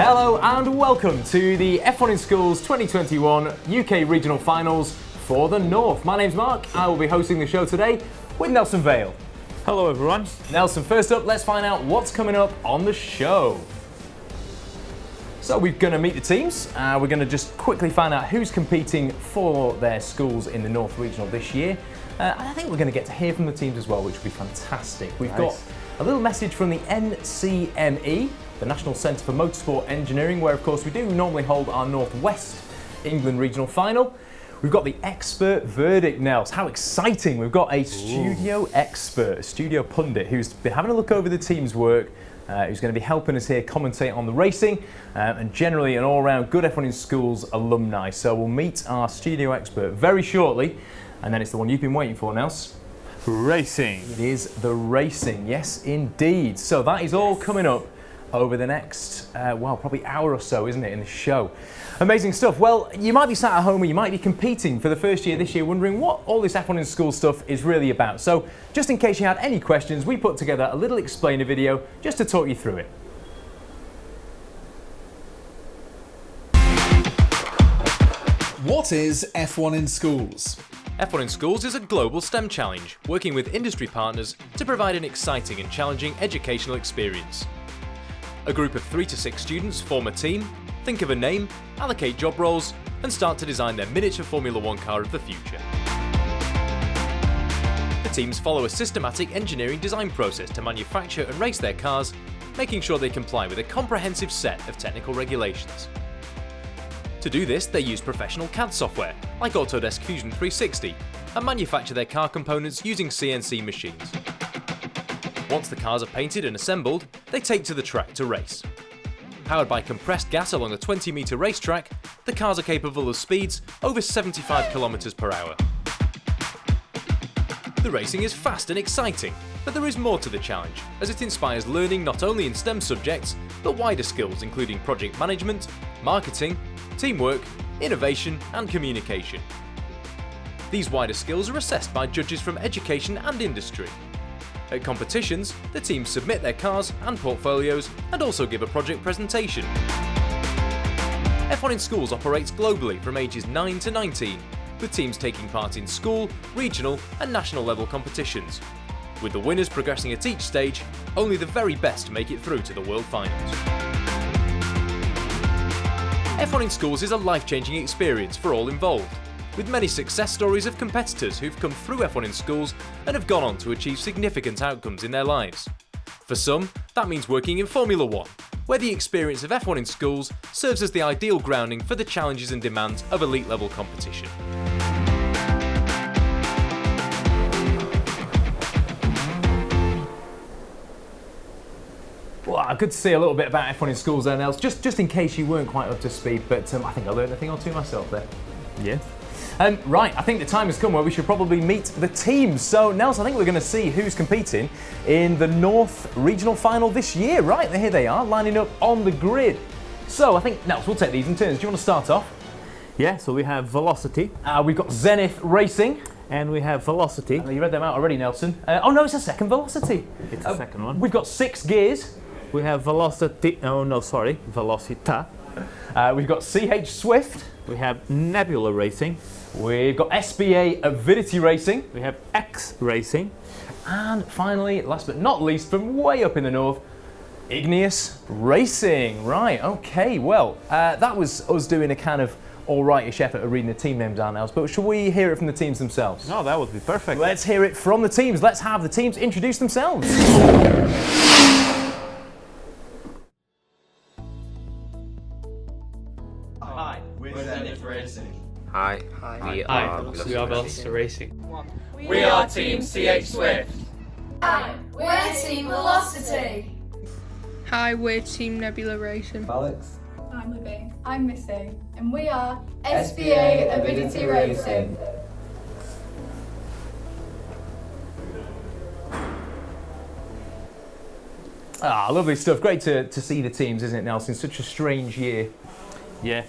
Hello and welcome to the F1 in Schools 2021 UK Regional Finals for the North. My name's Mark. I will be hosting the show today with Nelson Vale. Hello everyone. Nelson, first up, let's find out what's coming up on the show. So we're going to meet the teams. We're going to just quickly find out who's competing for their schools in the North Regional this year. And I think we're going to get to hear from the teams as well, which will be fantastic. We've got a little message from the NCME, the National Centre for Motorsport Engineering, where of course we do normally hold our North West England Regional Final. We've got the expert verdict, Nels. How exciting. We've got a studio expert, a studio pundit who's been having a look over the team's work, who's going to be helping us here commentate on the racing, and generally an all-round good F1 in Schools alumni. So we'll meet our studio expert very shortly, and then it's the one you've been waiting for, Nels. Racing. It is the racing, yes indeed. So that is all coming up over the next, probably hour or so, isn't it, in the show. Amazing stuff. Well, you might be sat at home or you might be competing for the first year this year wondering what all this F1 in School stuff is really about. So just in case you had any questions, we put together a little explainer video just to talk you through it. What is F1 in Schools? F1 in Schools is a global STEM challenge, working with industry partners to provide an exciting and challenging educational experience. A group of 3 to 6 students form a team, think of a name, allocate job roles, and start to design their miniature Formula 1 car of the future. The teams follow a systematic engineering design process to manufacture and race their cars, making sure they comply with a comprehensive set of technical regulations. To do this, they use professional CAD software, like Autodesk Fusion 360, and manufacture their car components using CNC machines. Once the cars are painted and assembled, they take to the track to race. Powered by compressed gas along a 20-metre racetrack, the cars are capable of speeds over 75 km per hour. The racing is fast and exciting, but there is more to the challenge, as it inspires learning not only in STEM subjects, but wider skills including project management, marketing, teamwork, innovation and communication. These wider skills are assessed by judges from education and industry. At competitions, the teams submit their cars and portfolios and also give a project presentation. F1 in Schools operates globally from ages 9 to 19, with teams taking part in school, regional and national level competitions. With the winners progressing at each stage, only the very best make it through to the World Finals. F1 in Schools is a life-changing experience for all involved, with many success stories of competitors who've come through F1 in Schools and have gone on to achieve significant outcomes in their lives. For some, that means working in Formula 1, where the experience of F1 in Schools serves as the ideal grounding for the challenges and demands of elite-level competition. Well, good to see a little bit about F1 in Schools there, Nels, just in case you weren't quite up to speed, but I think I learned a thing or two myself there. Yeah. Right, I think the time has come where we should probably meet the teams. So, Nels, I think we're going to see who's competing in the North Regional Final this year. Right, here they are, lining up on the grid. So, I think, Nels, we'll take these in turns. Do you want to start off? Yeah, so we have Velocity. We've got Zenith Racing. And we have Velocity. You read them out already, Nelson. Oh, no, it's a second Velocity. It's the second one. We've got 6 gears. We have Velocity. Oh, no, sorry. Velocita. We've got CH Swift. We have Nebula Racing. We've got SBA Avidity Racing. We have X Racing. And finally, last but not least, from way up in the north, Igneous Racing. Right, okay, well, that was us doing a kind of all-right-ish effort of reading the team names down, Nels, but should we hear it from the teams themselves? No, that would be perfect. Let's hear it from the teams. Let's have the teams introduce themselves. Hi, we're Zenith Racing. Hi, we are Velocity Racing. We are Team CH Swift. Hi, we're Team Velocity. Hi, we're Team Nebula Racing. Alex. I'm Libby. I'm Missy. And we are SBA Avidity Racing. Lovely stuff. Great to see the teams, isn't it, Nelson? Such a strange year. Yeah.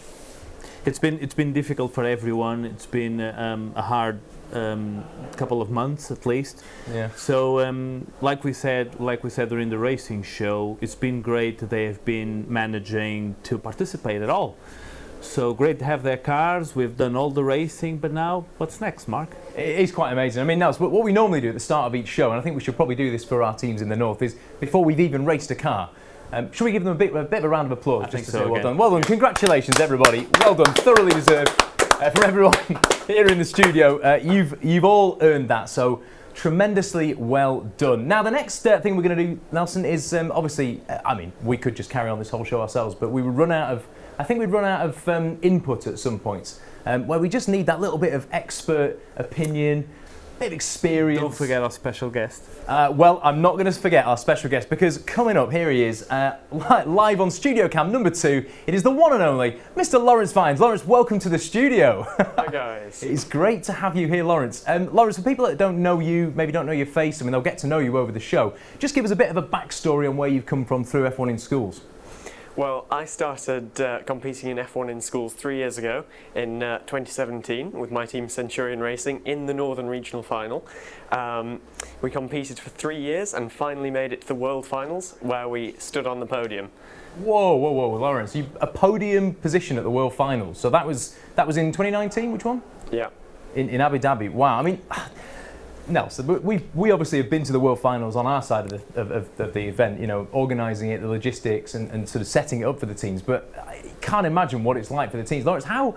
It's been difficult for everyone. It's been a hard couple of months at least. Yeah. So, like we said during the racing show, it's been great that they have been managing to participate at all. So great to have their cars. We've done all the racing, but now what's next, Mark? It is quite amazing. I mean, Nels, what we normally do at the start of each show, and I think we should probably do this for our teams in the north, is before we've even raced a car, should we give them a bit of a round of applause? I think to so. say well done. Well done. Congratulations, everybody. Well done. Thoroughly deserved from everyone here in the studio. You've all earned that. So tremendously well done. Now, the next thing we're going to do, Nelson, is obviously, I mean, we could just carry on this whole show ourselves, but we would run out of. I think we'd run out of input at some points, where we just need that little bit of expert opinion, bit of experience. Don't forget our special guest. Well, I'm not going to forget our special guest, because coming up, here he is, live on Studio Cam number 2. It is the one and only Mr. Lawrence Vines. Lawrence, welcome to the studio. Hi guys. It's great to have you here, Lawrence. Lawrence, for people that don't know you, maybe don't know your face, I mean, they'll get to know you over the show. Just give us a bit of a backstory on where you've come from through F1 in Schools. Well, I started competing in F1 in Schools 3 years ago in 2017 with my team Centurion Racing in the Northern Regional Final. We competed for 3 years and finally made it to the World Finals, where we stood on the podium. Whoa, Lawrence, a podium position at the World Finals. So that was in 2019, which one? Yeah. In Abu Dhabi. Wow, I mean, Nelson, we obviously have been to the World Finals on our side of the event, you know, organising it, the logistics and sort of setting it up for the teams, but I can't imagine what it's like for the teams. Lawrence, how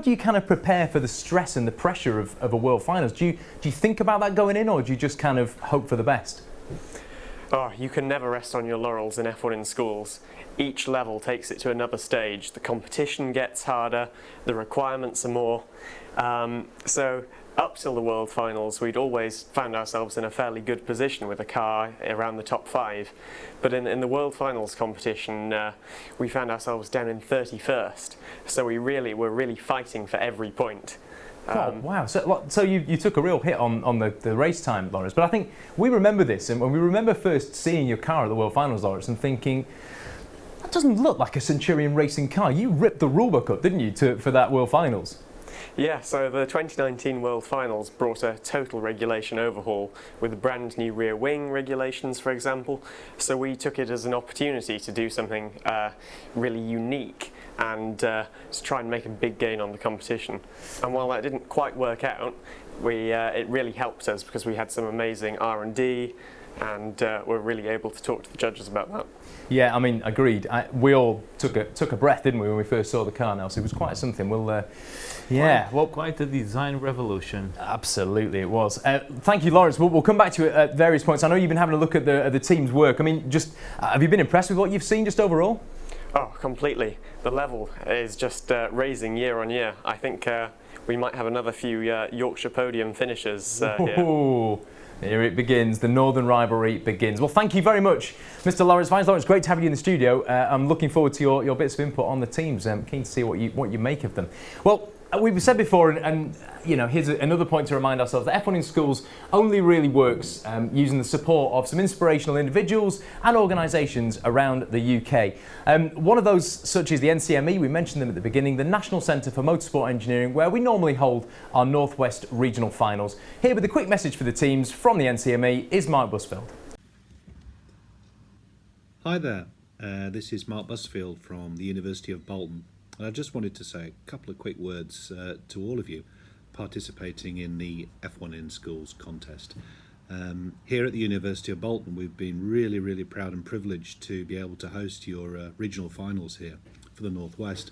do you kind of prepare for the stress and the pressure of a World Finals? Do you think about that going in, or do you just kind of hope for the best? Oh, you can never rest on your laurels in F1 in Schools. Each level takes it to another stage. The competition gets harder, the requirements are more. So up till the World Finals, we'd always found ourselves in a fairly good position with a car around the top 5. But in the World Finals competition, we found ourselves down in 31st. So we were really fighting for every point. Oh, wow. So you took a real hit on the race time, Lawrence. But I think we remember this, and we remember first seeing your car at the World Finals, Lawrence, and thinking, that doesn't look like a Centurion Racing car. You ripped the rulebook up, didn't you, for that World Finals? Yeah, so the 2019 World Finals brought a total regulation overhaul with brand new rear wing regulations, for example. So we took it as an opportunity to do something really unique and to try and make a big gain on the competition. And while that didn't quite work out, it really helped us because we had some amazing R&D and were really able to talk to the judges about that. Yeah, I mean, agreed. We all took a breath, didn't we, when we first saw the car now? So it was quite something. Quite a design revolution. Absolutely, it was. Thank you, Lawrence. We'll come back to you at various points. I know you've been having a look at the team's work. I mean, just have you been impressed with what you've seen just overall? Oh, completely. The level is just raising year on year. I think we might have another few Yorkshire podium finishers here. Here it begins, the Northern rivalry begins. Well, thank you very much, Mr. Lawrence Vines. Lawrence, great to have you in the studio. I'm looking forward to your bits of input on the teams. I'm keen to see what you make of them. Well, we've said before, and you know, here's another point to remind ourselves, that F1 in Schools only really works using the support of some inspirational individuals and organisations around the UK. One of those such is the NCME, we mentioned them at the beginning, the National Centre for Motorsport Engineering, where we normally hold our North West Regional Finals. Here with a quick message for the teams from the NCME is Mark Busfield. Hi there, this is Mark Busfield from the University of Bolton. And I just wanted to say a couple of quick words to all of you participating in the F1 in Schools contest. Here at the University of Bolton, we've been really proud and privileged to be able to host your regional finals here for the Northwest.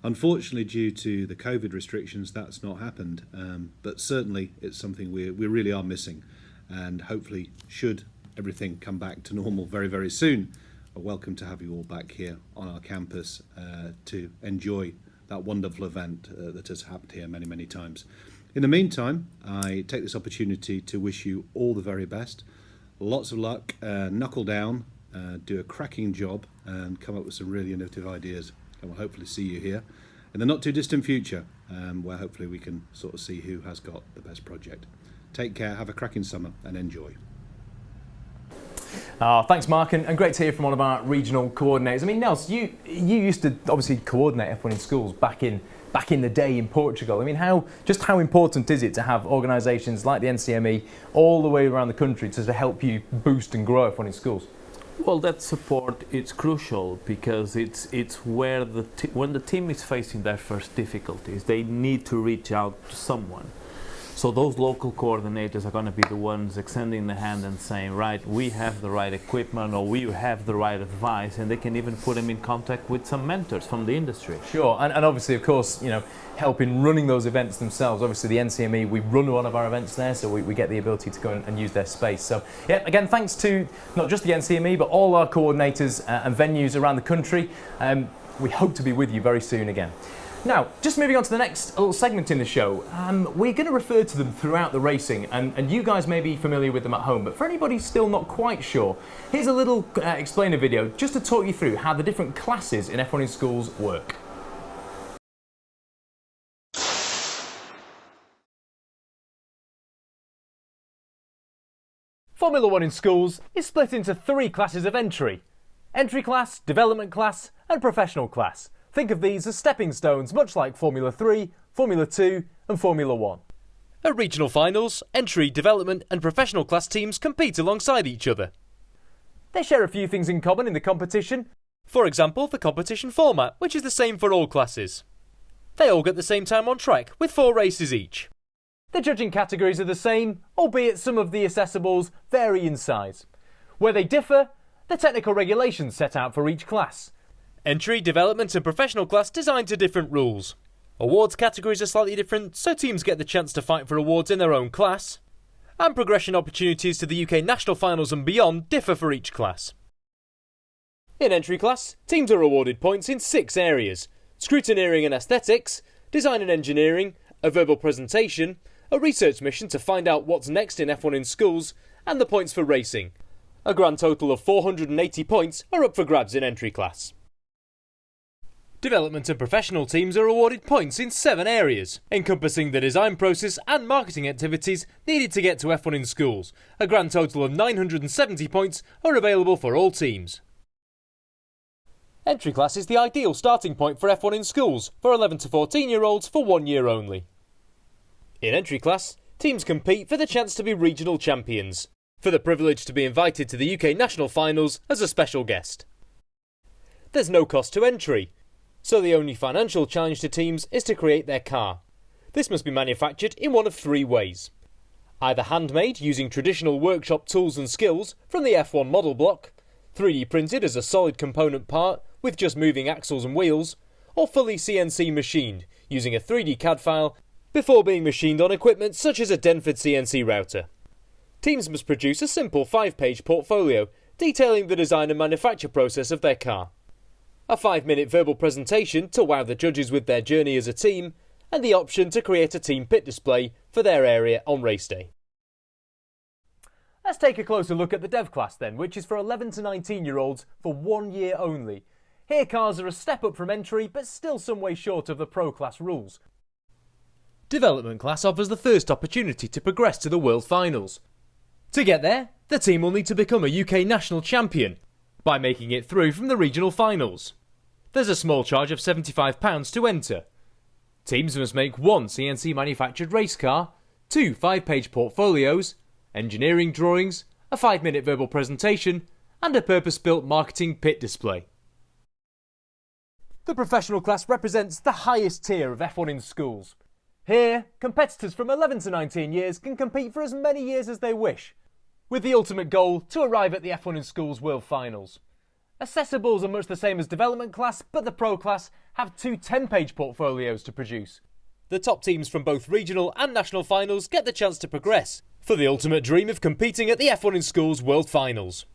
Unfortunately, due to the COVID restrictions, that's not happened, but certainly it's something we really are missing, and hopefully, should everything come back to normal very soon, welcome to have you all back here on our campus to enjoy that wonderful event that has happened here many times. In the meantime, I take this opportunity to wish you all the very best. Lots of luck, knuckle down, do a cracking job and come up with some really innovative ideas. And we'll hopefully see you here in the not too distant future, where hopefully we can sort of see who has got the best project. Take care, have a cracking summer and enjoy. Thanks, Mark, and great to hear from one of our regional coordinators. I mean, Nels, you used to obviously coordinate F1 in Schools back in back in the day in Portugal. I mean, how important is it to have organisations like the NCME all the way around the country to help you boost and grow F1 in schools? Well, that support is crucial because it's where when the team is facing their first difficulties, they need to reach out to someone. So those local coordinators are going to be the ones extending the hand and saying, right, we have the right equipment or we have the right advice, and they can even put them in contact with some mentors from the industry. Sure, and obviously, of course, you know, help in running those events themselves. Obviously, the NCME, we run one of our events there, so we get the ability to go and use their space. So, yeah, again, thanks to not just the NCME, but all our coordinators and venues around the country. We hope to be with you very soon again. Now, just moving on to the next little segment in the show, we're going to refer to them throughout the racing, and you guys may be familiar with them at home, but for anybody still not quite sure, here's a little explainer video just to talk you through how the different classes in F1 in schools work. Formula 1 in schools is split into 3 classes of entry: entry class, development class, and professional class. Think of these as stepping stones, much like Formula 3, Formula 2 and Formula 1. At regional finals, entry, development and professional class teams compete alongside each other. They share a few things in common in the competition. For example, the competition format, which is the same for all classes. They all get the same time on track, with 4 races each. The judging categories are the same, albeit some of the assessables vary in size. Where they differ, the technical regulations set out for each class. Entry, development and professional class designed to different rules. Awards categories are slightly different, so teams get the chance to fight for awards in their own class. And progression opportunities to the UK national finals and beyond differ for each class. In entry class, teams are awarded points in 6 areas: scrutineering and aesthetics, design and engineering, a verbal presentation, a research mission to find out what's next in F1 in schools, and the points for racing. A grand total of 480 points are up for grabs in entry class. Development and professional teams are awarded points in 7 areas, encompassing the design process and marketing activities needed to get to F1 in schools. A grand total of 970 points are available for all teams. Entry class is the ideal starting point for F1 in schools for 11 to 14-year-olds for 1 year only. In entry class, teams compete for the chance to be regional champions, for the privilege to be invited to the UK national finals as a special guest. There's no cost to entry, so the only financial challenge to teams is to create their car. This must be manufactured in one of 3 ways. Either handmade using traditional workshop tools and skills from the F1 model block, 3D printed as a solid component part with just moving axles and wheels, or fully CNC machined using a 3D CAD file before being machined on equipment such as a Denford CNC router. Teams must produce a simple 5-page portfolio detailing the design and manufacture process of their car. A 5-minute verbal presentation to wow the judges with their journey as a team, and the option to create a team pit display for their area on race day. Let's take a closer look at the dev class then, which is for 11 to 19-year-olds for 1 year only. Here cars are a step up from entry, but still some way short of the pro class rules. Development class offers the first opportunity to progress to the World Finals. To get there, the team will need to become a UK national champion by making it through from the regional finals. There's a small charge of £75 to enter. Teams must make 1 CNC manufactured race car, 2 5-page portfolios, engineering drawings, a 5-minute verbal presentation, and a purpose-built marketing pit display. The professional class represents the highest tier of F1 in schools. Here, competitors from 11 to 19 years can compete for as many years as they wish, with the ultimate goal to arrive at the F1 in schools World Finals. Assessables are much the same as development class, but the pro class have 2 10-page portfolios to produce. The top teams from both regional and national finals get the chance to progress for the ultimate dream of competing at the F1 in schools World Finals.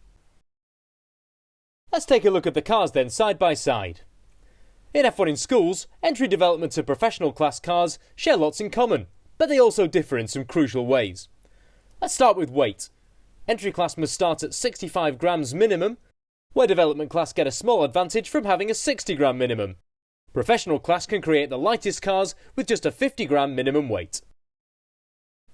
Let's take a look at the cars then side by side. In F1 in schools, entry, development and professional class cars share lots in common, but they also differ in some crucial ways. Let's start with weight. Entry class must start at 65 grams minimum, where development class get a small advantage from having a 60 gram minimum. Professional class can create the lightest cars with just a 50 gram minimum weight.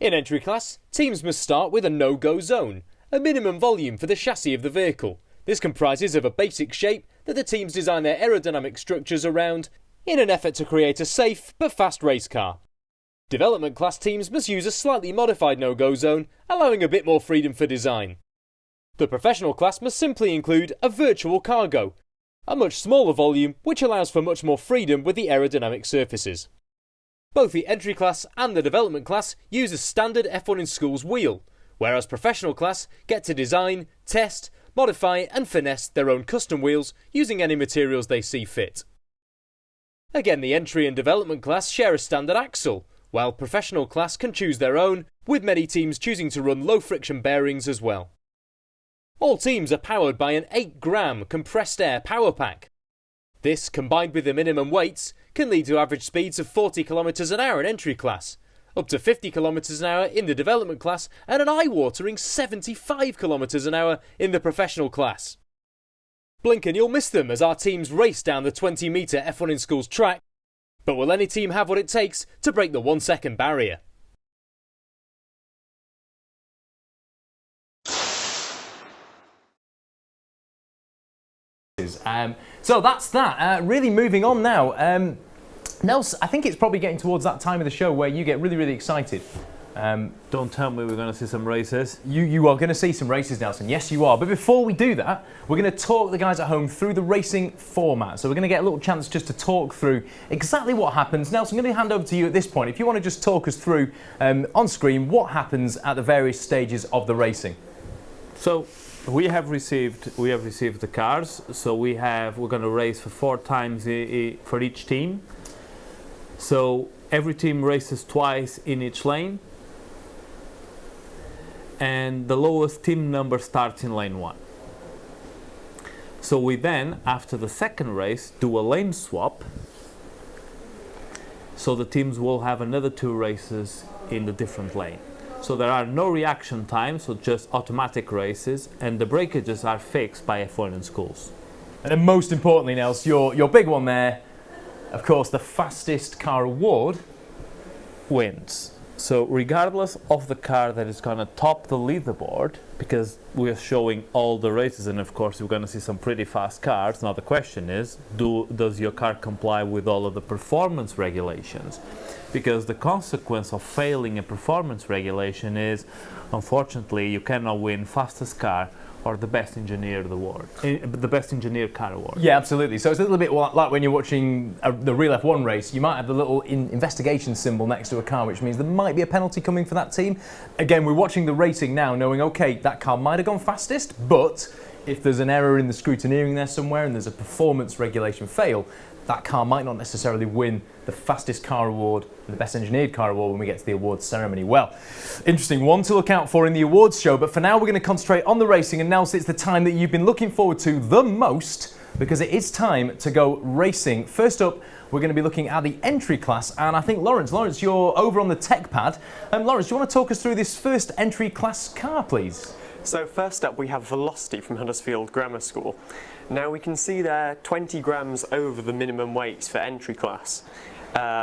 In entry class, teams must start with a no-go zone, a minimum volume for the chassis of the vehicle. This comprises of a basic shape that the teams design their aerodynamic structures around in an effort to create a safe but fast race car. Development class teams must use a slightly modified no-go zone, allowing a bit more freedom for design. The professional class must simply include a virtual cargo, a much smaller volume which allows for much more freedom with the aerodynamic surfaces. Both the entry class and the development class use a standard F1 in Schools wheel, whereas professional class get to design, test, modify and finesse their own custom wheels using any materials they see fit. Again, the entry and development class share a standard axle, while professional class can choose their own, with many teams choosing to run low friction bearings as well. All teams are powered by an 8-gram compressed air power pack. This, combined with the minimum weights, can lead to average speeds of 40 km an hour in entry class, up to 50 km an hour in the development class, and an eye-watering 75 km an hour in the professional class. Blink and you'll miss them as our teams race down the 20-metre F1 in Schools track, but will any team have what it takes to break the 1-second barrier? So that's that. Really moving on now. Nels, I think it's probably getting towards that time of the show where you get really, really excited. Don't tell me we're going to see some races. You are going to see some races, Nelson. Yes, you are. But before we do that, we're going to talk the guys at home through the racing format. So we're going to get a little chance just to talk through exactly what happens. Nelson, I'm going to hand over to you at this point. If you want to just talk us through on screen what happens at the various stages of the racing. So we have received the cars. So we're going to race for 4 times for each team. So every team races twice in each lane. And the lowest team number starts in lane 1. So we then, after the second race, do a lane swap. So the teams will have another 2 races in the different lane. So there are no reaction times, so just automatic races, and the breakages are fixed by F1 in Schools. And then most importantly, Nels, your big one there, of course, the fastest car award wins. So regardless of the car that is going to top the leaderboard, because we're showing all the races and of course we're going to see some pretty fast cars, now the question is, does your car comply with all of the performance regulations? Because the consequence of failing a performance regulation is, unfortunately, you cannot win fastest car or the best engineer of the world, the best engineer car award. Yeah, absolutely. So it's a little bit like when you're watching the real F1 race, you might have the little investigation symbol next to a car, which means there might be a penalty coming for that team. Again, we're watching the racing now, knowing, okay, that car might have gone fastest, but if there's an error in the scrutineering there somewhere and there's a performance regulation fail, that car might not necessarily win the fastest car award and the best engineered car award when we get to the awards ceremony. Well, interesting one to look out for in the awards show, but for now we're going to concentrate on the racing, and Nels, it's the time that you've been looking forward to the most because it is time to go racing. First up, we're going to be looking at the entry class, and I think Lawrence, you're over on the tech pad. Lawrence, do you want to talk us through this first entry class car, please? So first up we have Velocity from Huddersfield Grammar School. Now we can see there 20 grams over the minimum weight for entry class,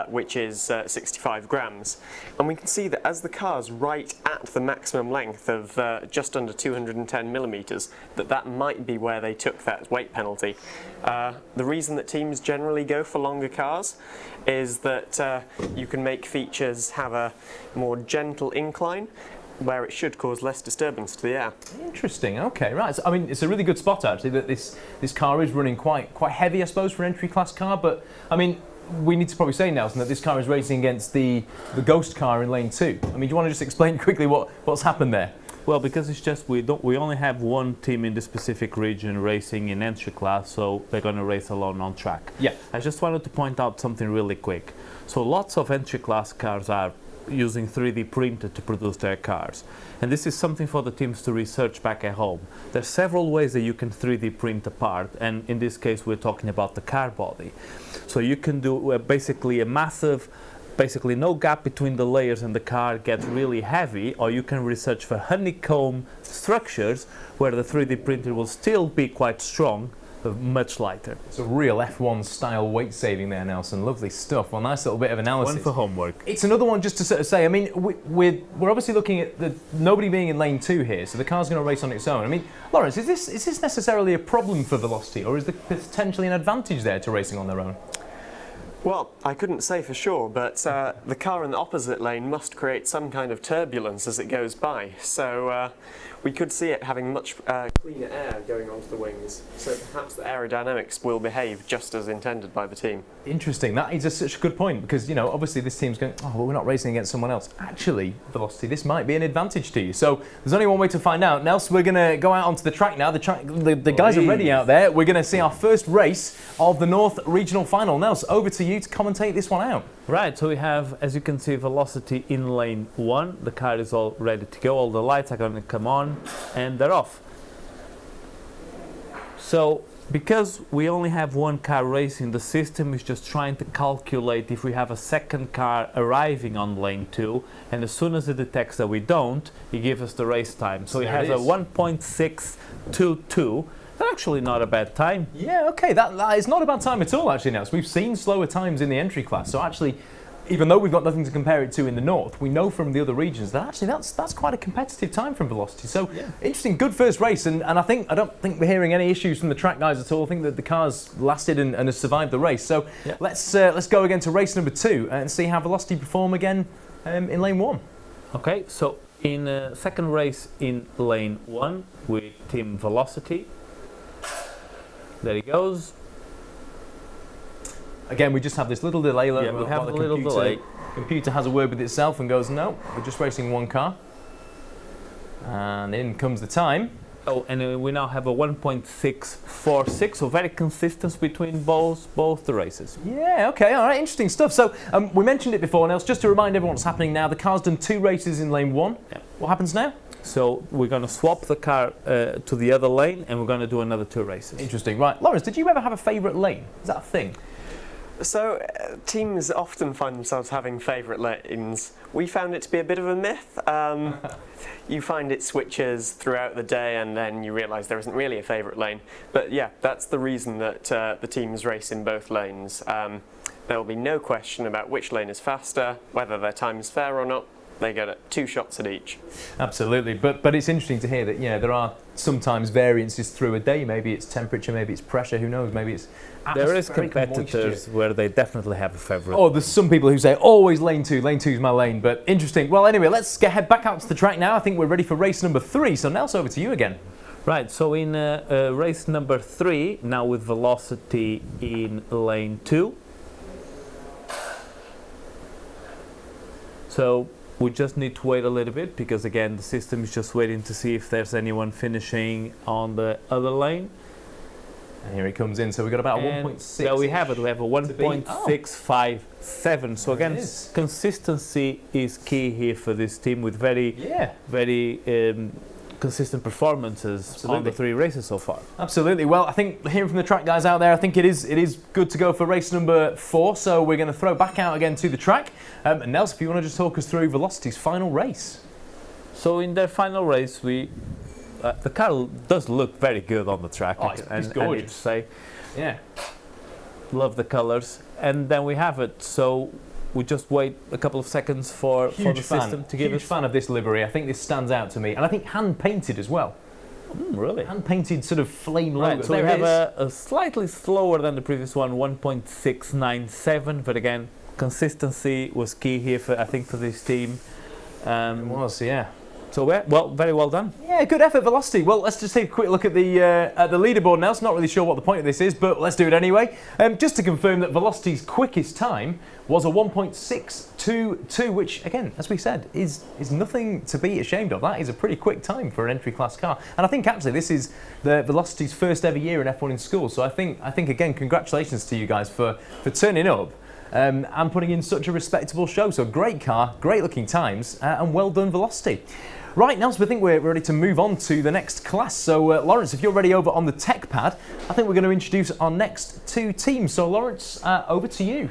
which is 65 grams. And we can see that as the car's right at the maximum length of just under 210 millimetres, that might be where they took that weight penalty. The reason that teams generally go for longer cars is that you can make features have a more gentle incline, where it should cause less disturbance to the air. Interesting. Okay, right. So, I mean, it's a really good spot actually that this car is running quite heavy, I suppose, for an entry class car. But I mean, we need to probably say, Nelson, that this car is racing against the ghost car in lane 2. I mean, do you want to just explain quickly what's happened there? Well, because it's just we only have one team in the specific region racing in entry class, so they're going to race alone on track. Yeah. I just wanted to point out something really quick. So lots of entry class cars are using 3D printed to produce their cars, and this is something for the teams to research back at home. There's several ways that you can 3D print a part, and in this case we're talking about the car body. So you can do basically a massive, no gap between the layers and the car gets really heavy, or you can research for honeycomb structures where the 3D printer will still be quite strong, much lighter. It's a real F1 style weight saving there, Nelson. Lovely stuff. Well, nice little bit of analysis. One for homework. It's another one just to sort of say, I mean, we're obviously looking at nobody being in lane 2 here, so the car's going to race on its own. I mean, Lawrence, is this necessarily a problem for Velocity, or is there potentially an advantage there to racing on their own? Well, I couldn't say for sure, but the car in the opposite lane must create some kind of turbulence as it goes by. So we could see it having much cleaner air going onto the wings. So perhaps the aerodynamics will behave just as intended by the team. Interesting. That is such a good point because, you know, obviously this team's going, oh, well, we're not racing against someone else. Actually, Velocity, this might be an advantage to you. So there's only one way to find out. Nels, we're going to go out onto the track now. The guys are ready out there. We're going to see our first race of the North Regional Final. Nels, over to you to commentate this one out. Right, so we have, as you can see, Velocity in lane 1. The car is all ready to go. All the lights are going to come on and they're off. So because we only have one car racing, the system is just trying to calculate if we have a second car arriving on lane 2, and as soon as it detects that we don't, it gives us the race time. So it has a 1.622. That's actually not a bad time. Yeah, okay, that is not a bad time at all, actually, now. So we've seen slower times in the entry class, so actually, even though we've got nothing to compare it to in the North, we know from the other regions that actually that's quite a competitive time from Velocity. So, interesting, good first race, and I don't think we're hearing any issues from the track guys at all. I think that the car's lasted and has survived the race. So, let's go again to race number 2 and see how Velocity perform again in lane 1. Okay, so in second race in lane 1 with Team Velocity. There he goes. Again, we just have this little delay. Yeah, we have a little delay. Computer has a word with itself and goes, no, we're just racing one car. And in comes the time. Oh, and we now have a 1.646, so very consistent between both the races. Yeah, okay, all right, interesting stuff. So we mentioned it before, Nels, just to remind everyone what's happening now. The car's done 2 races in lane 1. Yeah. What happens now? So we're going to swap the car to the other lane, and we're going to do another 2 races. Interesting, right. Lawrence, did you ever have a favourite lane? Is that a thing? So teams often find themselves having favourite lanes. We found it to be a bit of a myth. You find it switches throughout the day and then you realise there isn't really a favourite lane. But yeah, that's the reason that the teams race in both lanes. There will be no question about which lane is faster, whether their time is fair or not. They get 2 shots at each. Absolutely, but it's interesting to hear that there are sometimes variances through a day. Maybe it's temperature, maybe it's pressure. Who knows? Maybe it's there is competitors where they definitely have a favourite. Oh, there's some people who say always lane 2. Lane 2 is my lane. But interesting. Well, anyway, let's head back out to the track now. I think we're ready for race number 3. So Nels, over to you again. Right. So in race number 3, now with Velocity in lane 2. So we just need to wait a little bit because again the system is just waiting to see if there's anyone finishing on the other lane. And here he comes in, so we've got about 1.6. Yeah, we have it. We have a 1.657. So again, consistency is key here for this team with very consistent performances on the 3 races so far. Absolutely. Well, I think hearing from the track guys out there, I think it is good to go for race number 4. So we're going to throw back out again to the track. And Nels, if you want to just talk us through Velocity's final race. So in their final race, the car does look very good on the track. Oh, it's gorgeous. I need to say. Yeah. Love the colours. And then we have it. So we just wait a couple of seconds for the system to give us. Huge fan of this livery. I think this stands out to me, and I think hand painted as well. Really? Hand painted sort of flame logo. Right, so we have a slightly slower than the previous one, 1.697. But again, consistency was key here for this team. It was, yeah. So very well done. Yeah, good effort, Velocity. Well, let's just take a quick look at the leaderboard now. So not really sure what the point of this is, but let's do it anyway. Just to confirm that Velocity's quickest time was a 1.622, which, again, as we said, is nothing to be ashamed of. That is a pretty quick time for an entry class car. And I think actually this is the Velocity's first ever year in F1 in school. So I think again, congratulations to you guys for turning up. And putting in such a respectable show. So great car, great looking times, and well done, Velocity. Right, Nels, I think we're ready to move on to the next class. So, Lawrence, if you're ready over on the tech pad, I think we're going to introduce our next 2 teams. So, Lawrence, over to you.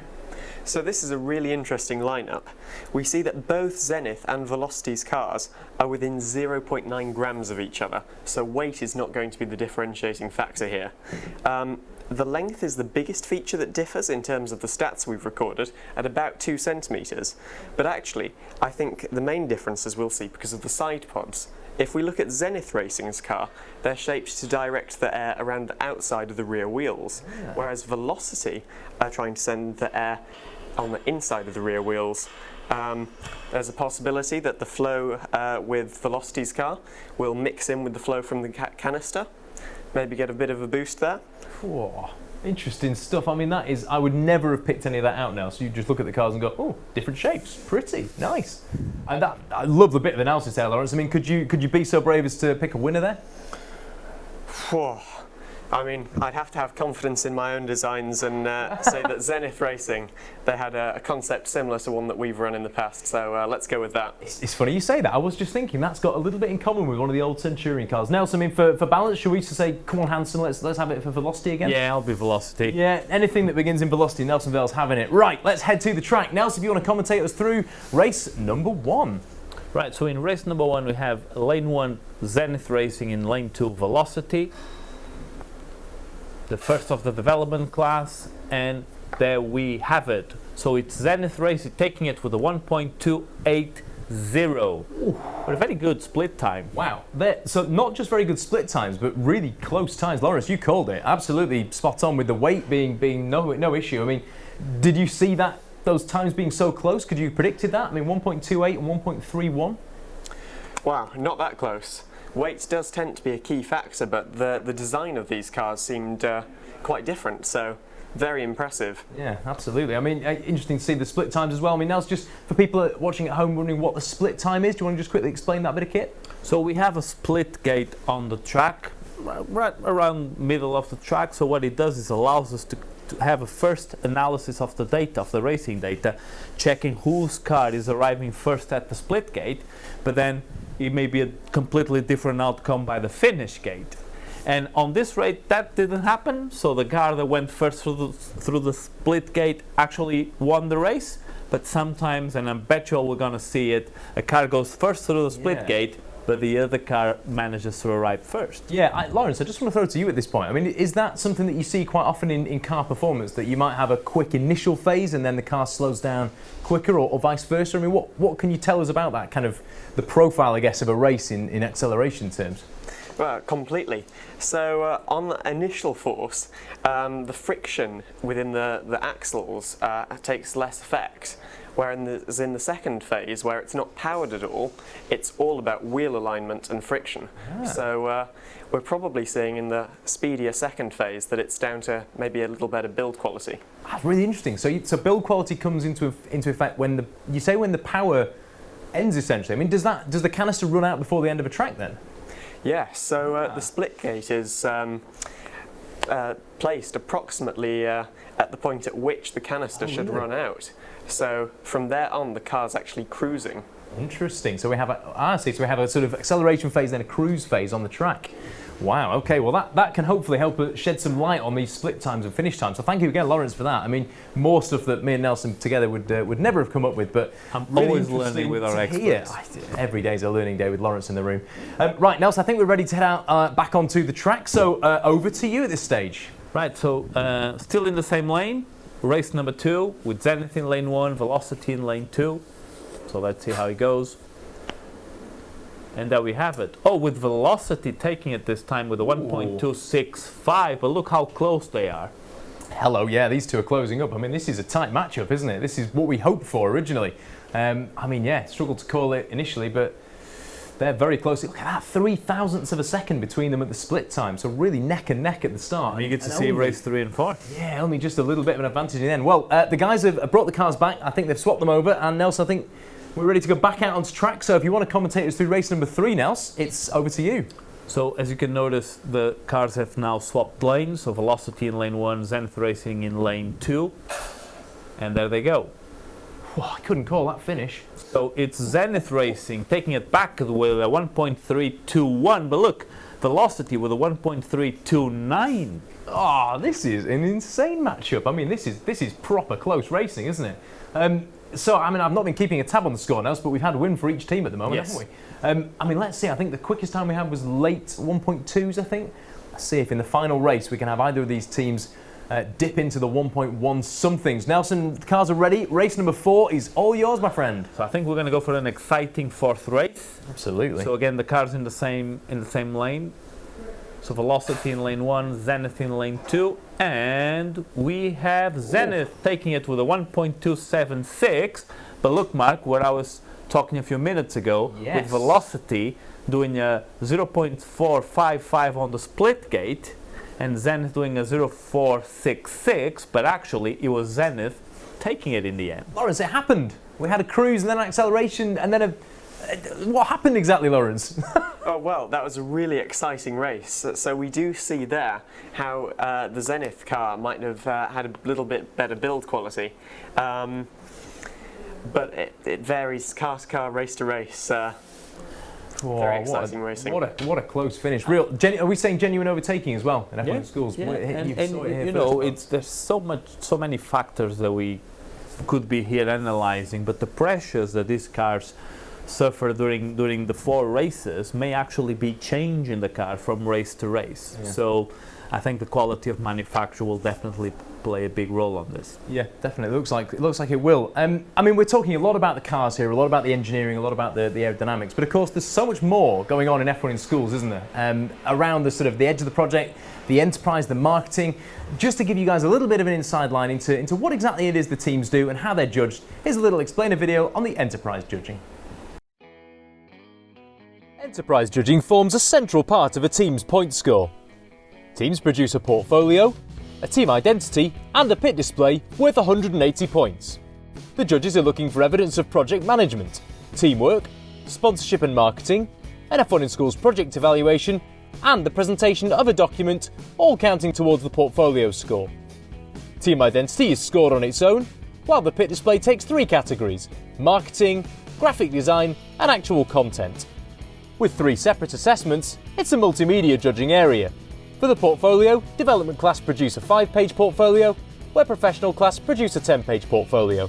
So this is a really interesting lineup. We see that both Zenith and Velocity's cars are within 0.9 grams of each other. So weight is not going to be the differentiating factor here. The length is the biggest feature that differs in terms of the stats we've recorded at about 2 centimetres. But actually, I think the main differences we'll see because of the side pods. if we look at Zenith Racing's car, they're shaped to direct the air around the outside of the rear wheels, whereas Velocity are trying to send the air on the inside of the rear wheels. There's a possibility that the flow with Velocity's car will mix in with the flow from the canister, maybe get a bit of a boost there. Whoa, interesting stuff. I mean, that is, I would never have picked any of that out now. So you just look at the cars and go, oh, different shapes, pretty nice. And that, I love the bit of analysis there, Lawrence. I mean, could you be so brave as to pick a winner there? Whoa. I mean, I'd have to have confidence in my own designs and say that Zenith Racing, they had a concept similar to one that we've run in the past, so let's go with that. It's funny you say that. I was just thinking that's got a little bit in common with one of the old Centurion cars. Nelson, I mean, for balance, should we just say, come on, Hanson, let's have it for Velocity again? Yeah, I'll be Velocity. Yeah, anything that begins in Velocity, Nelson Vale's having it. Right, let's head to the track. Nelson, if you want to commentate us through race number 1. Right, so in race number 1 we have lane 1 Zenith Racing, in lane 2 Velocity. The first of the development class, and there we have it. So it's Zenith Racing taking it with a 1.280 with a very good split time. Wow, so not just very good split times, but really close times. Lawrence, you called it absolutely spot on with the weight being no issue. I mean, did you see those times being so close? Could you have predicted that? I mean, 1.28 and 1.31. Wow, not that close. Weight does tend to be a key factor, but the design of these cars seemed quite different, so very impressive. Yeah, absolutely. I mean, interesting to see the split times as well. I mean, Nels, just for people watching at home wondering what the split time is, do you want to just quickly explain that bit of kit? So we have a split gate on the track, right around middle of the track. So what it does is allows us to have a first analysis of the data, of the racing data, checking whose car is arriving first at the split gate, but then it may be a completely different outcome by the finish gate. And on this rate, that didn't happen, so the car that went first through the split gate actually won the race. But sometimes, and I bet you all we're going to see it, a car goes first through the split gate, but the other car manages to arrive first. Yeah, Lawrence, I just want to throw it to you at this point. I mean, is that something that you see quite often in car performance, that you might have a quick initial phase and then the car slows down quicker, or vice versa? I mean, what can you tell us about that, kind of the profile, I guess, of a race in acceleration terms? Well, completely. So on the initial force, the friction within the axles takes less effect. Whereas in the second phase, where it's not powered at all, it's all about wheel alignment and friction. So we're probably seeing in the speedier second phase that it's down to maybe a little better build quality. That's really interesting. So build quality comes into effect when the power ends, essentially. I mean, does the canister run out before the end of a track then? Yes. So the split gate is placed approximately at the point at which the canister should run out. So from there on, the car's actually cruising. Interesting. So we have so we have a sort of acceleration phase, then a cruise phase on the track. Wow. Okay. Well, that can hopefully help shed some light on these split times and finish times. So thank you again, Lawrence, for that. I mean, more stuff that me and Nelson together would never have come up with. But I'm really always learning with our experts. Every day is a learning day with Lawrence in the room. Right, Nelson, I think we're ready to head out back onto the track. So over to you at this stage. Right. So still in the same lane. Race number 2 with Zenith in lane 1, Velocity in lane 2. So let's see how it goes. And there we have it. Oh, with Velocity taking it this time with a 1.265, but look how close they are. Hello, yeah, these two are closing up. I mean, this is a tight matchup, isn't it? This is what we hoped for originally. I mean, yeah, struggled to call it initially, but they're very close. Look at that, 0.003 of a second between them at the split time. So really neck and neck at the start. And you get to see race 3 and 4. Yeah, only just a little bit of an advantage in the end. Well, the guys have brought the cars back. I think they've swapped them over. And Nelson, I think we're ready to go back out onto track. So if you want to commentate us through race number 3, Nels, it's over to you. So as you can notice, the cars have now swapped lanes. So Velocity in lane 1, Zenith Racing in lane 2. And there they go. Whoa, I couldn't call that finish. So it's Zenith Racing taking it back with a 1.321, but look, Velocity with a 1.329. Oh, this is an insane matchup. I mean, this is proper close racing, isn't it? So, I mean, I've not been keeping a tab on the score now, but we've had a win for each team at the moment, haven't we? I mean, let's see. I think the quickest time we had was late 1.2s, I think. Let's see if in the final race we can have either of these teams dip into the 1.1 somethings. Nelson, the cars are ready. Race number 4 is all yours, my friend. So I think we're going to go for an exciting 4th race. Absolutely. So again, the cars in the same lane. So Velocity in lane 1, Zenith in lane 2, and we have Zenith taking it with a 1.276. But look, Mark, where I was talking a few minutes ago, with Velocity doing a 0.455 on the split gate, and Zenith doing a 0.466, but actually it was Zenith taking it in the end. Lawrence, it happened. We had a cruise and then an acceleration and then what happened exactly, Lawrence? Oh, well, that was a really exciting race. So we do see there how the Zenith car might have had a little bit better build quality. But it varies car to car, race to race. Very exciting racing. What a close finish. Are we saying genuine overtaking as well in F1 schools? Yeah. There's so many factors that we could be here analyzing, but the pressures that these cars suffer during the 4 races may actually be changing the car from race to race. Yeah. So I think the quality of manufacture will definitely play a big role on this. Yeah, definitely. It looks like it will. I mean, we're talking a lot about the cars here, a lot about the engineering, a lot about the aerodynamics, but of course there's so much more going on in F1 in schools, isn't there? Around the sort of the edge of the project, the enterprise, the marketing. Just to give you guys a little bit of an inside line into what exactly it is the teams do and how they're judged, here's a little explainer video on the enterprise judging. Enterprise judging forms a central part of a team's point score. Teams produce a portfolio, a team identity and a pit display worth 180 points. The judges are looking for evidence of project management, teamwork, sponsorship and marketing, an F1 in Schools project evaluation and the presentation of a document, all counting towards the portfolio score. Team identity is scored on its own, while the pit display takes 3 categories: marketing, graphic design and actual content. With 3 separate assessments, it's a multimedia judging area. For the portfolio, development class produce a 5-page portfolio, where professional class produce a 10-page portfolio.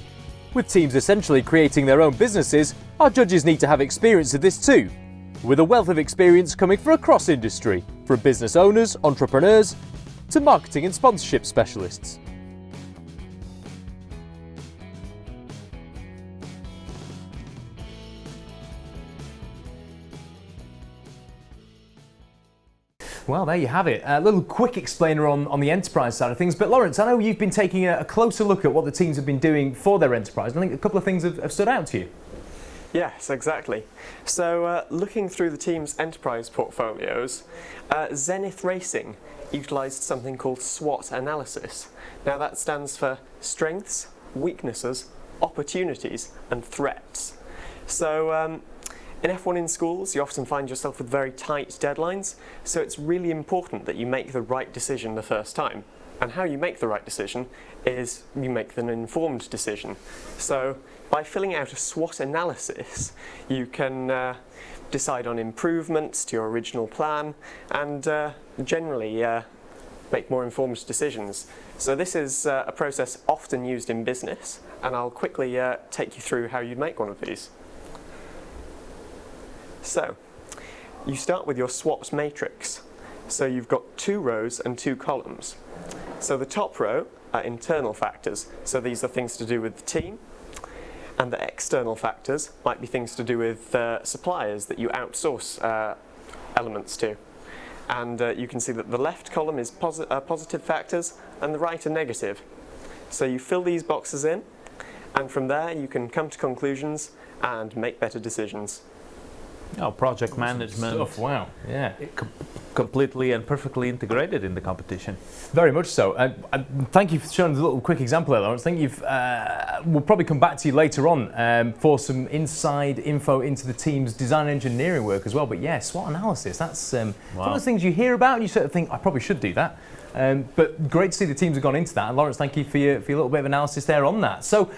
With teams essentially creating their own businesses, our judges need to have experience of this too, with a wealth of experience coming from across industry, from business owners, entrepreneurs, to marketing and sponsorship specialists. Well, there you have it. A little quick explainer on the enterprise side of things. But Lawrence, I know you've been taking a closer look at what the teams have been doing for their enterprise. I think a couple of things have stood out to you. Yes, exactly. So looking through the team's enterprise portfolios, Zenith Racing utilised something called SWOT analysis. Now that stands for strengths, weaknesses, opportunities and threats. So in F1 in schools, you often find yourself with very tight deadlines, so it's really important that you make the right decision the first time. And how you make the right decision is you make an informed decision. So by filling out a SWOT analysis, you can decide on improvements to your original plan and generally make more informed decisions. So this is a process often used in business, and I'll quickly take you through how you make one of these. So, you start with your SWOT matrix. So you've got 2 rows and 2 columns. So the top row are internal factors. So these are things to do with the team. And the external factors might be things to do with suppliers that you outsource elements to. And you can see that the left column is positive factors and the right are negative. So you fill these boxes in, and from there you can come to conclusions and make better decisions. Oh, project management. Stuff. Wow, yeah. Completely and perfectly integrated in the competition. Very much so. Thank you for showing us a little quick example there, Lawrence. I think we'll probably come back to you later on for some inside info into the team's design and engineering work as well. But yeah, SWOT analysis, that's one of those things you hear about and you sort of think, I probably should do that. But great to see the teams have gone into that. And Lawrence, thank you for your little bit of analysis there on that. So,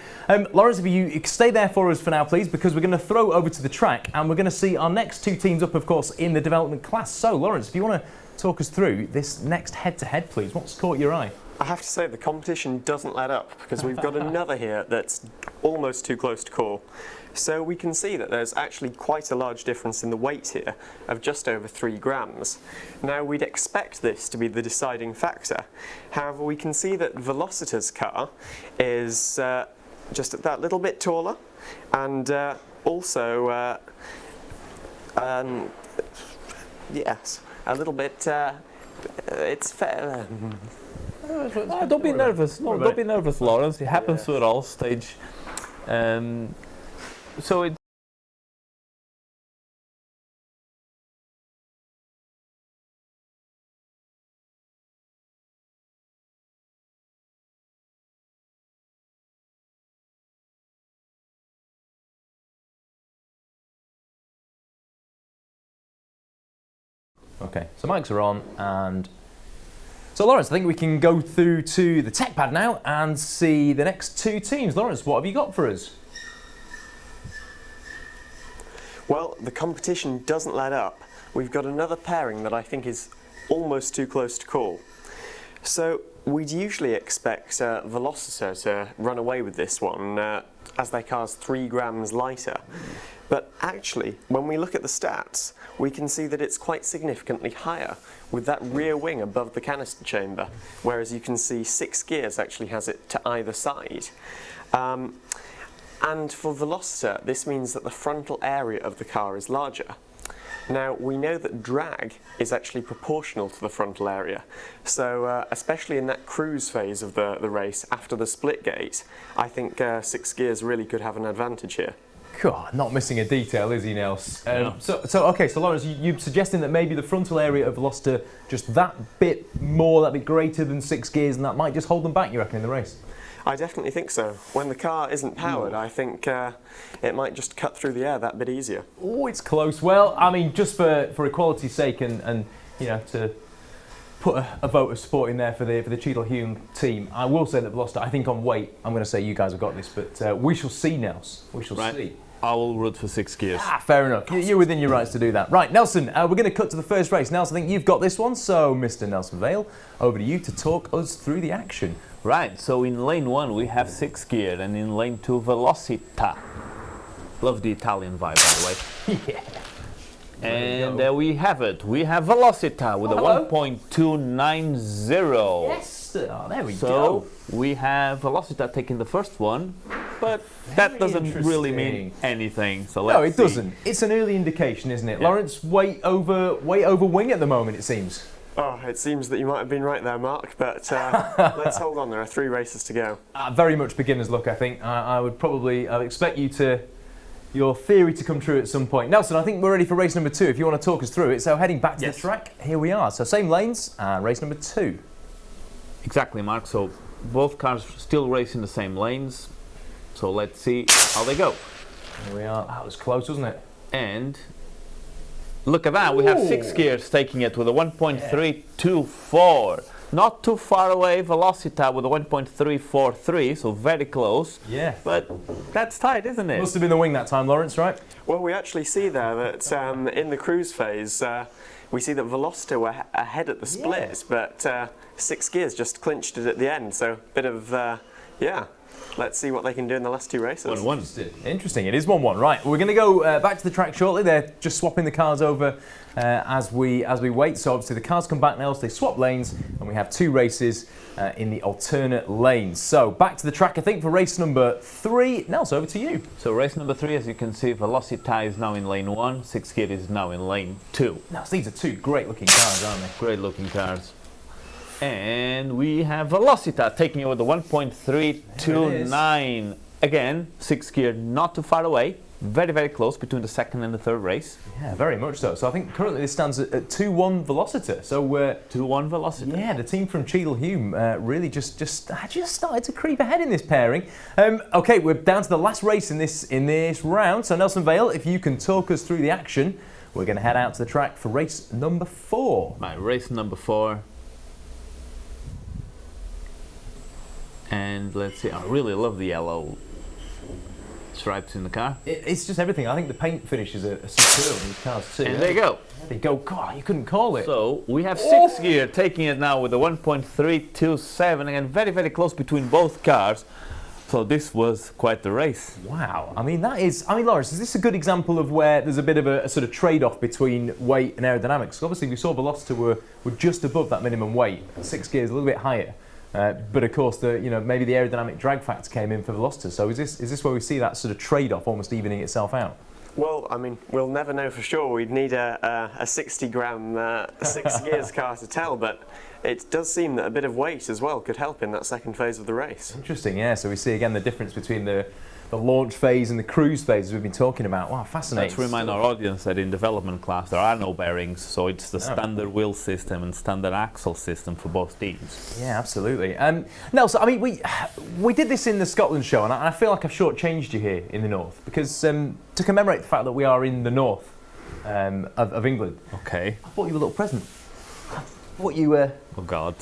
Lawrence, if you stay there for us for now, please, because we're going to throw over to the track and we're going to see our next 2 teams up, of course, in the development class. So, Lawrence, if you want to talk us through this next head-to-head, please, what's caught your eye? I have to say the competition doesn't let up, because we've got another here that's almost too close to call. So we can see that there's actually quite a large difference in the weight here of just over 3 grams. Now we'd expect this to be the deciding factor. However, we can see that Velocita's car is just that little bit taller, and also yes, a little bit it's fair. Don't be nervous. No, don't be nervous, Lawrence. It happens to at all stage. So it. Okay, so mics are on, and so Lawrence, I think we can go through to the tech pad now and see the next 2 teams. Lawrence, what have you got for us? Well, the competition doesn't let up. We've got another pairing that I think is almost too close to call. So we'd usually expect Velocita to run away with this one, as their car's 3 grams lighter. But actually, when we look at the stats, we can see that it's quite significantly higher, with that rear wing above the canister chamber, whereas you can see 6 gears actually has it to either side. And for Velocita, this means that the frontal area of the car is larger. Now, we know that drag is actually proportional to the frontal area, so especially in that cruise phase of the race after the split gate, I think 6 gears really could have an advantage here. God, not missing a detail, is he, Nels? So Lawrence, you're suggesting that maybe the frontal area of Velocita just that bit more, that bit greater than 6 gears, and that might just hold them back, you reckon, in the race? I definitely think so. When the car isn't powered, I think it might just cut through the air that bit easier. Oh, it's close. Well, I mean, just for equality's sake and you know, to put a vote of support in there for the Cheadle Hulme team, I will say that Velocita, I think on weight, I'm going to say you guys have got this, but we shall see, Nels. We shall see. I will root for 6 gears. Ah, fair enough. You're within your rights to do that. Right, Nelson, we're going to cut to the first race. Nelson, I think you've got this one, so Mr. Nelson Vale, over to you to talk us through the action. Right, so in lane 1 we have 6 gear, and in lane 2 Velocita. Love the Italian vibe, by the way. Yeah. And there we have it. We have Velocita with a 1.290. Yes, there we go. So we have Velocita taking the first one, but that doesn't really mean anything. So let's No, it doesn't. It's an early indication, isn't it? Yeah. Lawrence, weight over wing at the moment, it seems. Oh, it seems that you might have been right there, Mark, but let's hold on. There are 3 races to go. Very much beginner's luck, I think. I would expect your theory to come true at some point. Nelson, I think we're ready for race number 2, if you want to talk us through it. So heading back to the track, here we are. So same lanes, race number 2. Exactly, Mark. So both cars still racing the same lanes. So let's see how they go. Here we are. That was close, wasn't it? And look at that. We have 6 gears taking it with a 1.324. Not too far away, Velocita with a 1.343, so very close. Yeah. But that's tight, isn't it? Must have been the wing that time, Lawrence, right? Well, we actually see there that in the cruise phase, we see that Velocita were ahead at the splits, but 6 gears just clinched it at the end. So a bit of, let's see what they can do in the last 2 races. 1-1. Interesting. It is 1-1. Right. We're going to go back to the track shortly. They're just swapping the cars over as we wait. So obviously the cars come back now, so they swap lanes, and we have 2 races in the alternate lanes. So back to the track, I think, for race number 3. Nels, over to you. So race number 3, as you can see, Velocita is now in lane 1. 6 gear is now in lane 2. Nels, these are 2 great-looking cars, aren't they? Great-looking cars. And we have Velocita taking over the 1.329. Again, 6 gear not too far away. Very, very close between the second and the third race. Yeah, very much so. So I think currently this stands at 2-1 Velocita. So 2-1 Velocita. Yeah, the team from Cheadle Hulme really just started to creep ahead in this pairing. Okay, we're down to the last race in this round. So Nelson Vale, if you can talk us through the action, we're going to head out to the track for race number 4. Right, race number 4. And let's see, I really love the yellow stripes in the car. It's just everything. I think the paint finishes are superb in these cars too. And there you go. There you go. God, you couldn't call it. So we have 6th gear taking it now with a 1.327, again very, very close between both cars. So this was quite the race. Wow. I mean, Lawrence, is this a good example of where there's a bit of a sort of trade-off between weight and aerodynamics? Obviously, we saw Velocity were just above that minimum weight. 6 gears a little bit higher. But of course, maybe the aerodynamic drag factor came in for Velocity. So is this where we see that sort of trade-off almost evening itself out? Well, I mean, we'll never know for sure. We'd need a 60-gram 6 gears car to tell, but it does seem that a bit of weight as well could help in that second phase of the race. Interesting, yeah. So we see again the difference between the launch phase and the cruise phase as we've been talking about. Wow, fascinating. Let's remind our audience that in development class there are no bearings, so it's the standard wheel system and standard axle system for both teams. Yeah, absolutely. Nelson, I mean, we did this in the Scotland show, and I feel like I've shortchanged you here in the north, because to commemorate the fact that we are in the north of England, okay, I bought you a little present. I bought you oh God,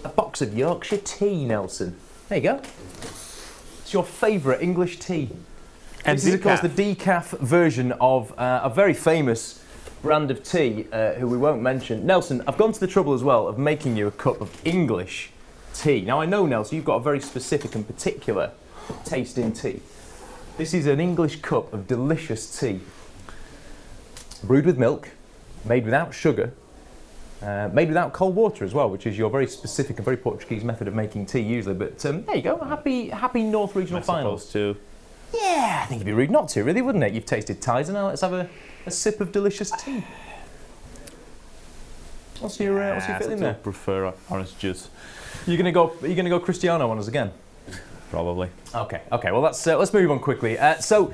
a box of Yorkshire tea, Nelson. There you go. Your favourite English tea. And this is, of course, the decaf version of a very famous brand of tea, who we won't mention. Nelson, I've gone to the trouble as well of making you a cup of English tea. Now, I know, Nelson, you've got a very specific and particular taste in tea. This is an English cup of delicious tea. Brewed with milk, made without sugar, made without cold water as well, which is your very specific and very Portuguese method of making tea usually. But there you go, happy North Regional Finals. To. Yeah, I think it'd be rude not to, really, wouldn't it? You've tasted ties, and now let's have a sip of delicious tea. What's your feeling there? I prefer orange juice. You're gonna go Cristiano on us again? Probably. Okay. Well, let's move on quickly. So.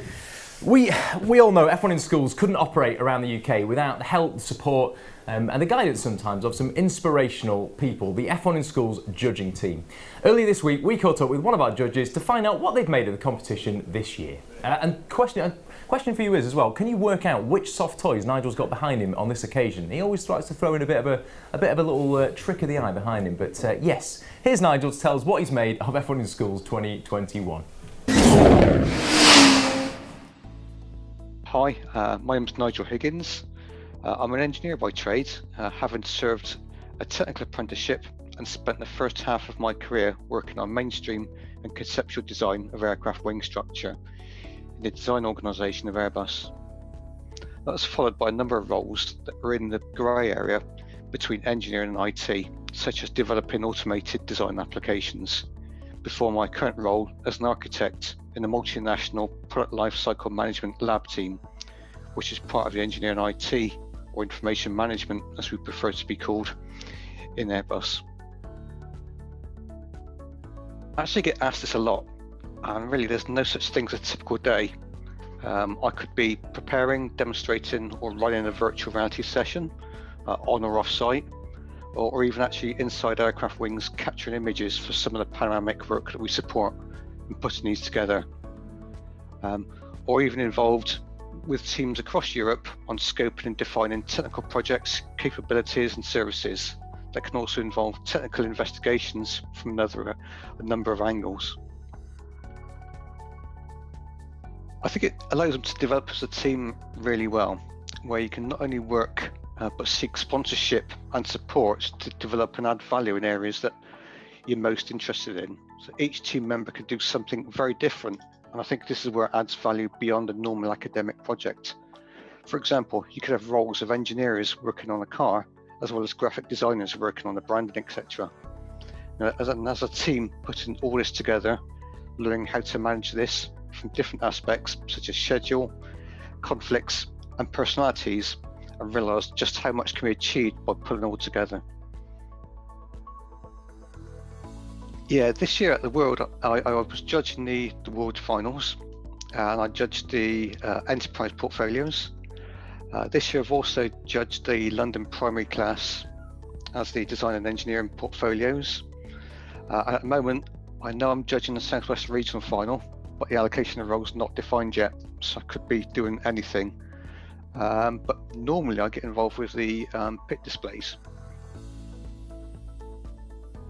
We all know F1 in Schools couldn't operate around the UK without the help, support, and the guidance sometimes of some inspirational people, the F1 in Schools judging team. Earlier this week, we caught up with one of our judges to find out what they've made of the competition this year. And question for you is as well, can you work out which soft toys Nigel's got behind him on this occasion? He always tries to throw in a bit of a little trick of the eye behind him. But yes, here's Nigel to tell us what he's made of F1 in Schools 2021. Hi, my name is Nigel Higgins. I'm an engineer by trade, having served a technical apprenticeship and spent the first half of my career working on mainstream and conceptual design of aircraft wing structure in the design organisation of Airbus. That was followed by a number of roles that were in the grey area between engineering and IT, such as developing automated design applications, before my current role as an architect in a multinational product lifecycle management lab team, which is part of the engineering IT, or information management as we prefer to be called, in Airbus. I actually get asked this a lot, and really there's no such thing as a typical day. I could be preparing, demonstrating, or running a virtual reality session on or off site, or even actually inside aircraft wings capturing images for some of the panoramic work that we support and putting these together, or even involved with teams across Europe on scoping and defining technical projects, capabilities and services that can also involve technical investigations from a number of angles. I think it allows them to develop as a team really well, where you can not only work but seek sponsorship and support to develop and add value in areas that you're most interested in. So each team member can do something very different, and I think this is where it adds value beyond a normal academic project. For example, you could have roles of engineers working on a car, as well as graphic designers working on the branding, etc. As a team, putting all this together, learning how to manage this from different aspects such as schedule, conflicts and personalities, and realise just how much can be achieved by putting it all together. Yeah, this year at the World, I was judging the World Finals, and I judged the enterprise portfolios. This year I've also judged the London primary class as the design and engineering portfolios. And at the moment, I know I'm judging the Southwest Regional Final, but the allocation of roles not defined yet, so I could be doing anything. But normally I get involved with the pit displays.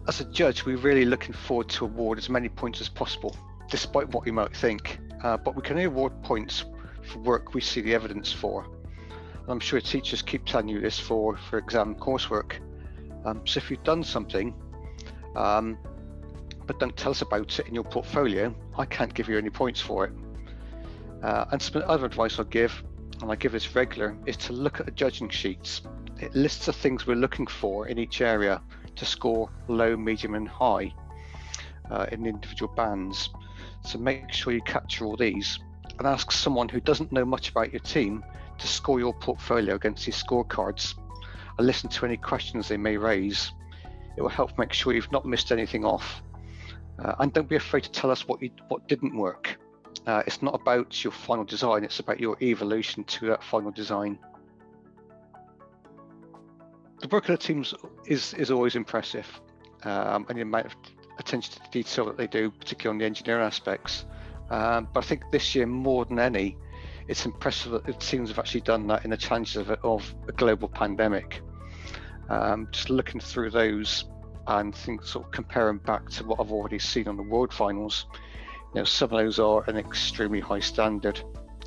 As a judge, we're really looking forward to award as many points as possible, despite what you might think. but we can only award points for work we see the evidence for. And I'm sure teachers keep telling you this for exam coursework. So if you've done something, but don't tell us about it in your portfolio, I can't give you any points for it. And some other advice I'll give, and I give this regular, is to look at the judging sheets. It lists the things we're looking for in each area to score low, medium and high in the individual bands. So make sure you capture all these and ask someone who doesn't know much about your team to score your portfolio against these scorecards and listen to any questions they may raise. It will help make sure you've not missed anything off. And don't be afraid to tell us what didn't work. It's not about your final design, it's about your evolution to that final design. The work of the teams is always impressive, and the amount of attention to detail that they do, particularly on the engineering aspects. But I think this year more than any, it's impressive that the teams have actually done that in the challenges of a global pandemic. Just looking through those and sort of comparing back to what I've already seen on the World Finals, some of those are an extremely high standard.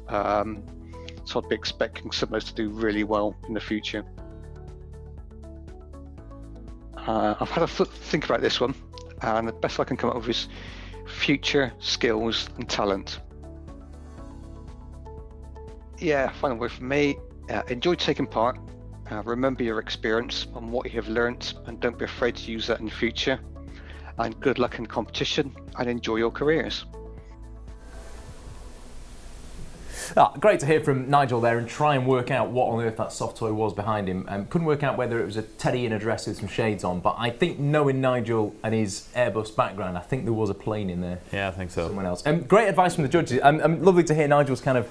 So I'd be expecting some of those to do really well in the future. I've had a think about this one, and the best I can come up with is future, skills and talent. Yeah, final word for me, enjoy taking part, remember your experience and what you have learnt, and don't be afraid to use that in the future. And good luck in competition and enjoy your careers. Great to hear from Nigel there and try and work out what on earth that soft toy was behind him. Couldn't work out whether it was a teddy in a dress with some shades on, but I think knowing Nigel and his Airbus background, I think there was a plane in there. Yeah, I think so. Someone else. Great advice from the judges. Lovely to hear Nigel's kind of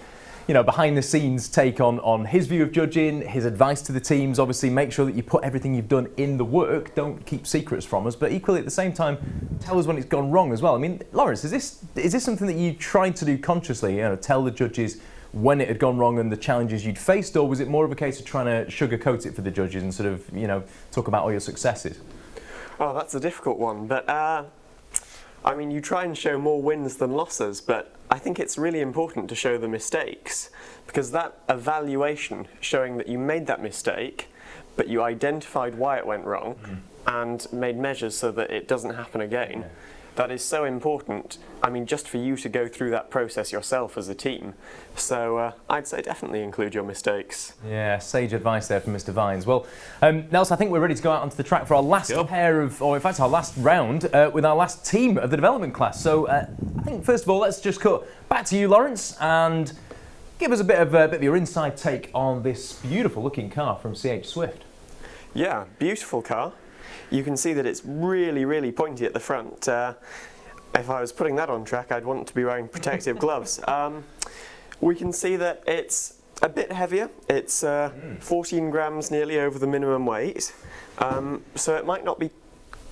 behind the scenes take on his view of judging, his advice to the teams. Obviously, make sure that you put everything you've done in the work. Don't keep secrets from us, but equally at the same time, tell us when it's gone wrong as well. I mean, Lawrence, is this something that you tried to do consciously? Tell the judges when it had gone wrong and the challenges you'd faced, or was it more of a case of trying to sugarcoat it for the judges and sort of talk about all your successes? Oh, that's a difficult one, but I mean, you try and show more wins than losses, but I think it's really important to show the mistakes, because that evaluation showing that you made that mistake, but you identified why it went wrong and made measures so that it doesn't happen again. That is so important. I mean, just for you to go through that process yourself as a team. So I'd say definitely include your mistakes. Yeah, sage advice there from Mr. Vines. Well, Nels, I think we're ready to go out onto the track for our last pair of, or in fact our last round with our last team of the development class. So I think first of all, let's just cut back to you, Lawrence, and give us a bit of your inside take on this beautiful looking car from CH Swift. Yeah, beautiful car. You can see that it's really, really pointy at the front. If I was putting that on track, I'd want to be wearing protective gloves. We can see that it's a bit heavier. It's 14 grams nearly over the minimum weight. So it might not be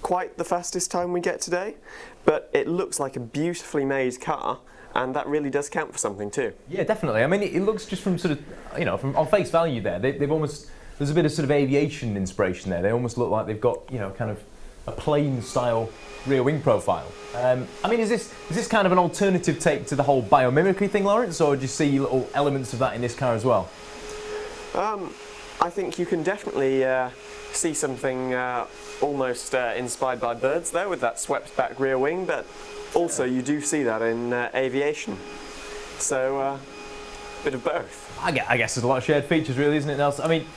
quite the fastest time we get today, but it looks like a beautifully made car, and that really does count for something too. Yeah, definitely. I mean, it looks just from sort of, from on face value there, they've almost, there's a bit of sort of aviation inspiration there. They almost look like they've got, kind of a plane style rear wing profile. I mean, is this kind of an alternative take to the whole biomimicry thing, Lawrence, or do you see little elements of that in this car as well? I think you can definitely see something almost inspired by birds there with that swept back rear wing, but also you do see that in aviation. So a bit of both. I guess there's a lot of shared features really, isn't it, Nelson? I mean,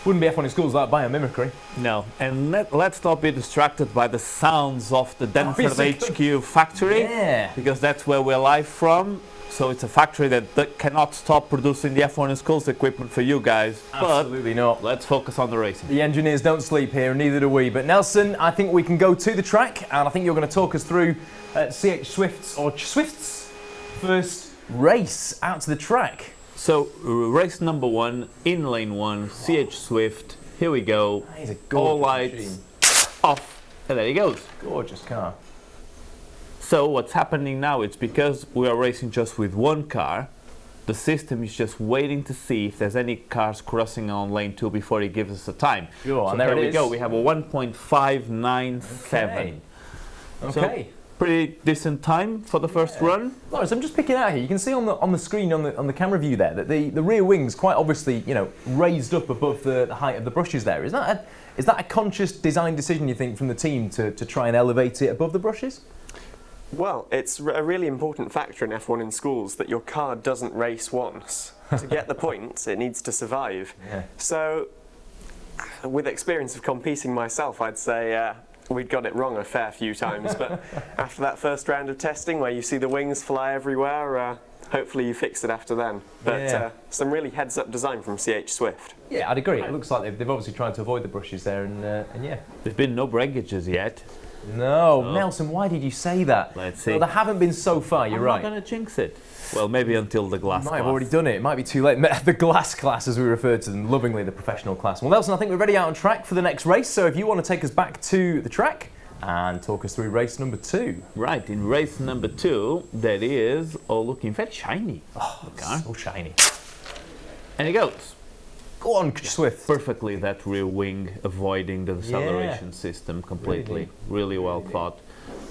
wouldn't be F1 in schools without biomimicry. No, and let's not be distracted by the sounds of the Denford HQ factory, because that's where we're live from. So it's a factory that cannot stop producing the F1 in schools equipment for you guys. Absolutely not. Let's focus on the racing. The engineers don't sleep here, and neither do we. But Nelson, I think we can go to the track, and I think you're going to talk us through CH Swift's first race out to the track. So, race number 1, in lane 1, CH Swift, here we go, that is a gorgeous all lights machine. Off, and there he goes. Gorgeous car. So what's happening now, it's because we are racing just with one car, the system is just waiting to see if there's any cars crossing on lane 2 before he gives us a time. Sure, so and there we it is. go, we have a 1.597. Okay. So, pretty decent time for the first run. Lawrence, I'm just picking out here. You can see on the screen on the camera view there that the rear wings quite obviously raised up above the height of the brushes there. Is that a conscious design decision, you think, from the team to try and elevate it above the brushes? Well, it's a really important factor in F1 in schools that your car doesn't race once. To get the points, it needs to survive. Yeah. So, with experience of competing myself, I'd say we'd got it wrong a fair few times. But after that first round of testing, where you see the wings fly everywhere, hopefully you fix it after then. But some really heads-up design from CH Swift. Yeah, I'd agree. It looks like they've obviously tried to avoid the brushes there, and yeah. There's been no breakages yet. No, Nelson, why did you say that? Let's see. Well, there haven't been so far, you're right. I'm not going to jinx it. Well, maybe until the glass class. Might have already done it. It might be too late. The glass class, as we refer to them lovingly, the professional class. Well, Nelson, I think we're ready out on track for the next race. So if you want to take us back to the track and talk us through race number 2. Right, in race number 2, that is looking very shiny. Oh, so shiny. And it goes. Go on, Swift. Perfectly, that rear wing avoiding the deceleration system completely. Really well thought.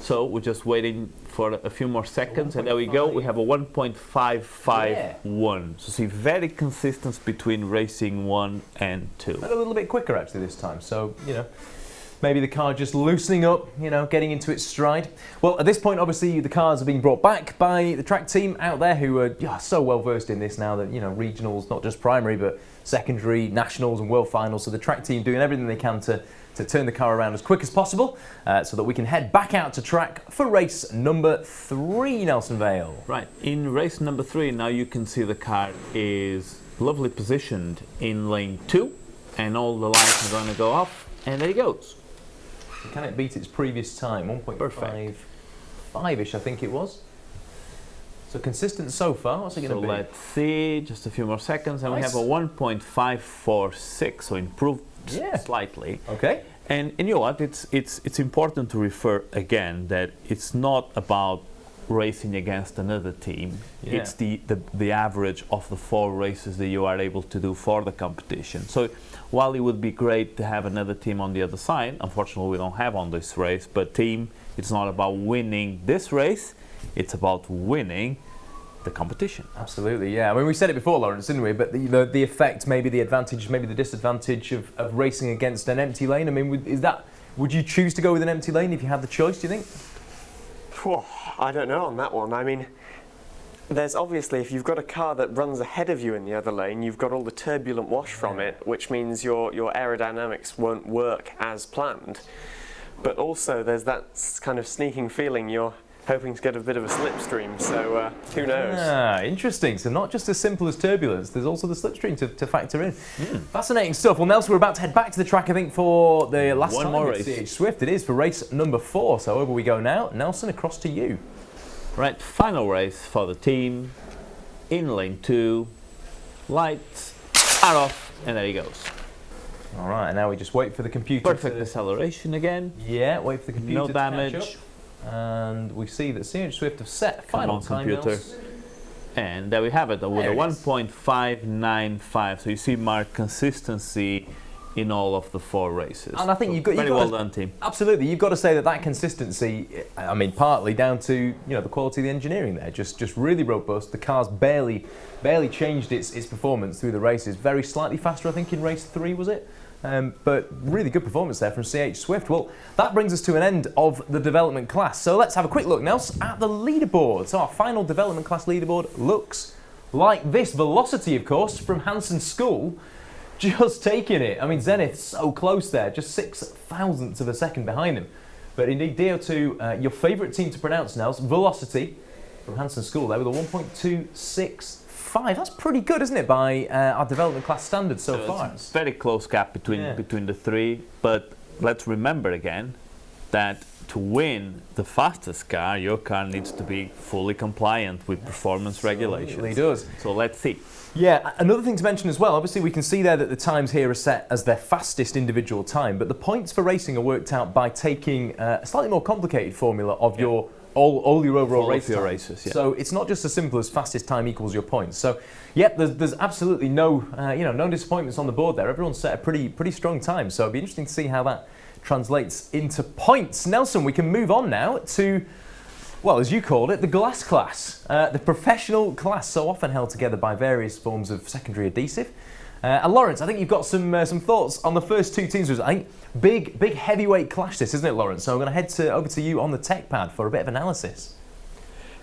So we're just waiting for a few more seconds, and there we go. We have a 1.551. So see, very consistent between racing 1 and 2. And a little bit quicker actually this time. So maybe the car just loosening up, getting into its stride. Well, at this point, obviously, the cars are being brought back by the track team out there who are so well versed in this now that, regionals, not just primary, but secondary, nationals and world finals. So the track team doing everything they can to turn the car around as quick as possible so that we can head back out to track for race number 3, Nelson Vale. Right, in race number 3, now you can see the car is lovely positioned in lane 2, and all the lights are going to go off, and there it goes. Can it beat its previous time? 1.55-ish, I think it was. So consistent so far. What's it going to be? So let's see, just a few more seconds, and we have a 1.546, so improved slightly. Okay. And you know what? It's important to refer again that it's not about racing against another team. Yeah. It's the average of the 4 races that you are able to do for the competition. So while it would be great to have another team on the other side, unfortunately we don't have on this race, but team, it's not about winning this race, it's about winning the competition. Absolutely, yeah. I mean, we said it before, Lawrence, didn't we? But the effect, maybe the advantage, maybe the disadvantage of racing against an empty lane. I mean, would you choose to go with an empty lane if you had the choice, do you think? I don't know on that one. I mean, there's obviously, if you've got a car that runs ahead of you in the other lane, you've got all the turbulent wash from it, which means your aerodynamics won't work as planned. But also, there's that kind of sneaking feeling you're hoping to get a bit of a slipstream, so who knows? Interesting. So not just as simple as turbulence, there's also the slipstream to factor in. Fascinating stuff. Well, Nelson, we're about to head back to the track, I think, for the last one time more with race. CH Swift. It is for race number 4. So over we go now. Nelson, across to you. Right, final race for the team. In lane 2, lights are off, and there he goes. All right, and now we just wait for the computer. Perfect acceleration again. Yeah, wait for the computer. No to damage. catch up. And we see that CH Swift have set final time. Computer. And there we have it, with a 1.595. So you see marked consistency in all of the 4 races. And I think you've got very well done, team. Absolutely, you've got to say that consistency. I mean, partly down to the quality of the engineering there. Just really robust. The car's barely changed its performance through the races. Very slightly faster, I think, in race 3 was it? But really good performance there from CH Swift. Well, that brings us to an end of the development class. So let's have a quick look now at the leaderboard. So our final development class leaderboard looks like this. Velocity, of course, from Hanson School, just taking it. I mean, Zenith so close there, just 0.06 of a second behind him. But indeed, DO2, your favourite team to pronounce now, Velocity from Hanson School there with a 1.265. That's pretty good, isn't it, by our development class standards so far? It's a very close gap between the 3, but let's remember again that to win the fastest car, your car needs to be fully compliant with performance regulations. It does. So let's see. Yeah, another thing to mention as well, obviously we can see there that the times here are set as their fastest individual time, but the points for racing are worked out by taking a slightly more complicated formula of your all your overall races. So it's not just as simple as fastest time equals your points. So, yep, there's absolutely no no disappointments on the board there. Everyone's set a pretty strong time. So it'll be interesting to see how that translates into points. Nelson, we can move on now to well, as you called it, the glass class, the professional class, so often held together by various forms of secondary adhesive. And Lawrence, I think you've got some thoughts on the first two teams. I think big heavyweight clash this, isn't it, Lawrence? So I'm going to head over to you on the tech pad for a bit of analysis.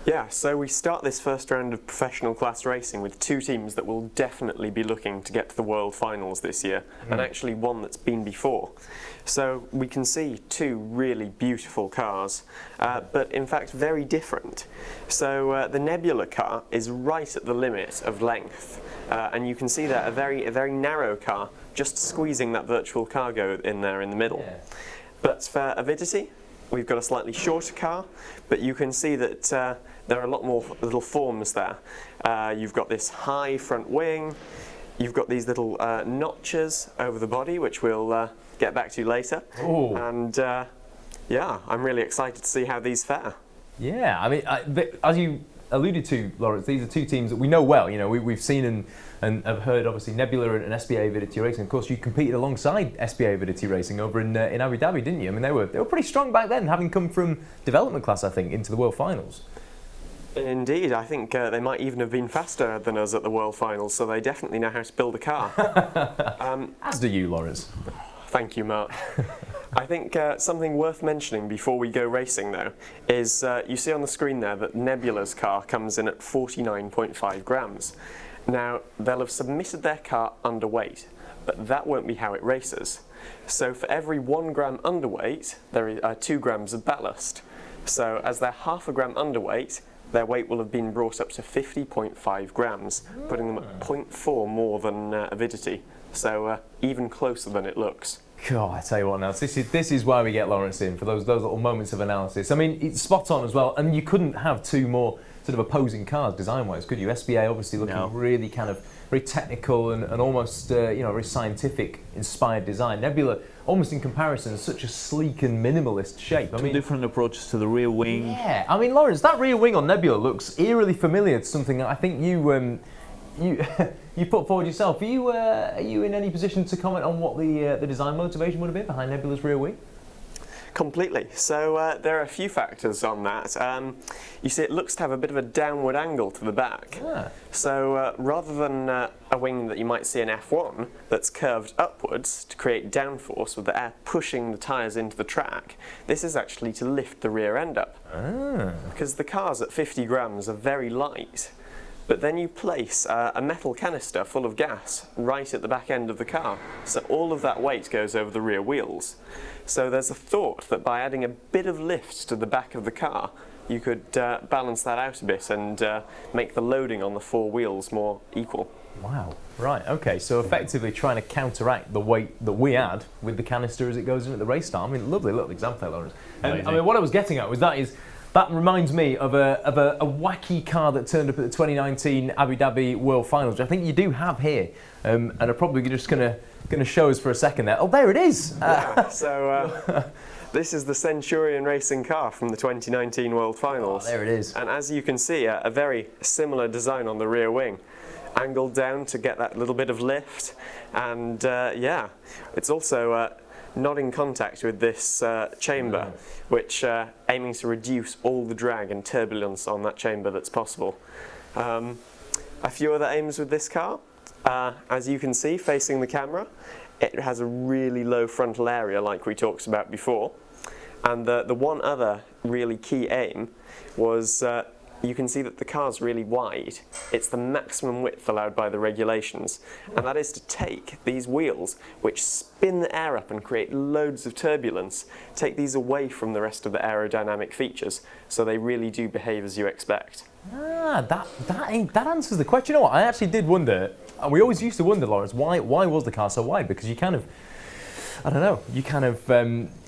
Yeah, so we start this first round of professional class racing with two teams that will definitely be looking to get to the World Finals this year, and actually one that's been before. So we can see two really beautiful cars, but in fact very different. So the Nebula car is right at the limit of length, and you can see that a very narrow car just squeezing that virtual cargo in there in the middle. Yeah. But for Avidity, we've got a slightly shorter car, but you can see that there are a lot more little forms there. You've got this high front wing, you've got these little notches over the body, which we'll get back to later. Ooh. And yeah, I'm really excited to see how these fare. Yeah, I mean, as you alluded to, Lawrence, these are two teams that we know well. You know, we've seen and have heard, obviously, Nebula and SBA Avidity Racing. Of course, you competed alongside SBA Avidity Racing over in Abu Dhabi, didn't you? I mean, they were pretty strong back then, having come from development class, I think, into the World Finals. Indeed, I think they might even have been faster than us at the World Finals, so they definitely know how to build a car. As do you, Lawrence. Thank you, Mark. I think something worth mentioning before we go racing, though, is you see on the screen there that Nebula's car comes in at 49.5 grams. Now, they'll have submitted their car underweight, but that won't be how it races. So for every 1 gram underweight, there are 2 grams of ballast. So as they're half a gram underweight, their weight will have been brought up to 50.5 grams, putting them at 0.4 more than Avidity. So even closer than it looks. God, I tell you what now, this is why we get Lawrence in, for those little moments of analysis. I mean, it's spot on as well, and you couldn't have two more sort of opposing cars design-wise, could you? SBA obviously looking really kind of very technical and almost very scientific inspired design. Nebula, almost in comparison, is such a sleek and minimalist shape. Two different approaches to the rear wing. Yeah, I mean, Lawrence, that rear wing on Nebula looks eerily familiar to something that I think you you put forward yourself. Are you in any position to comment on what the design motivation would have been behind Nebula's rear wing? Completely. So there are a few factors on that. You see, it looks to have a bit of a downward angle to the back. Yeah. So rather than a wing that you might see in F1 that's curved upwards to create downforce with the air pushing the tyres into the track, this is actually to lift the rear end up. Because the cars at 50 grams are very light. But then you place a metal canister full of gas right at the back end of the car, so all of that weight goes over the rear wheels. So there's a thought that by adding a bit of lift to the back of the car, you could balance that out a bit and make the loading on the 4 wheels more equal. Wow, right, okay, so effectively trying to counteract the weight that we add with the canister as it goes in at the race start. I mean, lovely little example there, Lawrence. And I mean, what I was getting at was that reminds me of a wacky car that turned up at the 2019 Abu Dhabi World Finals, which I think you do have here, and I'm probably just going to show us for a second there. Oh, there it is! Yeah, so this is the Centurion racing car from the 2019 World Finals. Oh, there it is. And as you can see, a very similar design on the rear wing. Angled down to get that little bit of lift, and yeah, it's also not in contact with this chamber, which aiming to reduce all the drag and turbulence on that chamber that's possible. A few other aims with this car. As you can see, facing the camera, it has a really low frontal area like we talked about before. And the one other really key aim was you can see that the car's really wide. It's the maximum width allowed by the regulations, and that is to take these wheels, which spin the air up and create loads of turbulence, take these away from the rest of the aerodynamic features, so they really do behave as you expect. That answers the question. You know what, I actually did wonder, we always used to wonder, Lawrence, why was the car so wide? Because you kind of, I don't know,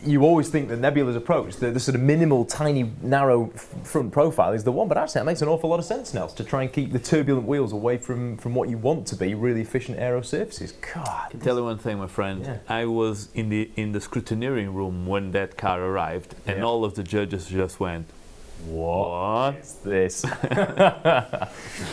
you always think that Nebula's approach, the sort of minimal, tiny, narrow front profile is the one, but actually that makes an awful lot of sense, Nels, to try and keep the turbulent wheels away from what you want to be really efficient aero surfaces. God. I can tell you one thing, my friend. Yeah. I was in the scrutineering room when that car arrived, and all of the judges just went, What's this?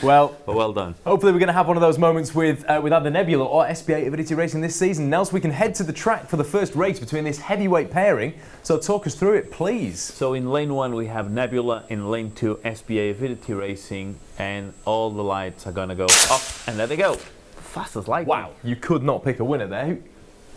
Well done. Hopefully we're going to have one of those moments with either Nebula or SBA Avidity Racing this season. Now, so we can head to the track for the first race between this heavyweight pairing. So talk us through it, please. So in lane 1 we have Nebula, in lane 2 SBA Avidity Racing, and all the lights are going to go up, and there they go. Fastest light. Wow, you could not pick a winner there.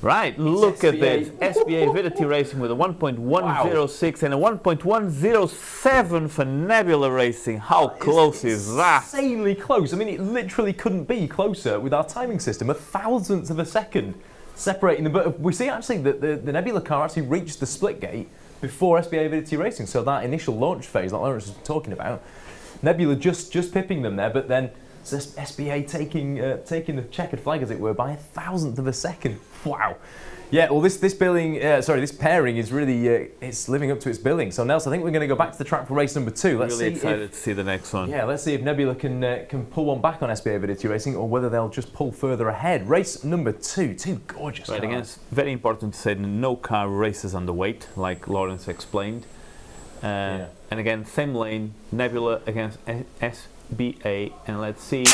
Right, look at this. SBA Avidity Racing with a 1.106 and a 1.107 for Nebula Racing. How close is that? Insanely close. I mean, it literally couldn't be closer with our timing system. A thousandth of a second separating them. But we see actually that the Nebula car actually reached the split gate before SBA Avidity Racing. So that initial launch phase that Lawrence was talking about, Nebula just pipping them there, but then SBA taking the checkered flag, as it were, by a thousandth of a second. Wow. Yeah, well, this pairing is really it's living up to its billing. So Nelson, I think we're going to go back to the track for race number 2. Let's really excited to see the next one. Yeah, let's see if Nebula can pull one back on SBA Avidity Racing, or whether they'll just pull further ahead. Race number 2, two gorgeous cars. Again, it's very important to say that no car races underweight, like Lawrence explained. And again, same lane, Nebula against SBA, and let's see.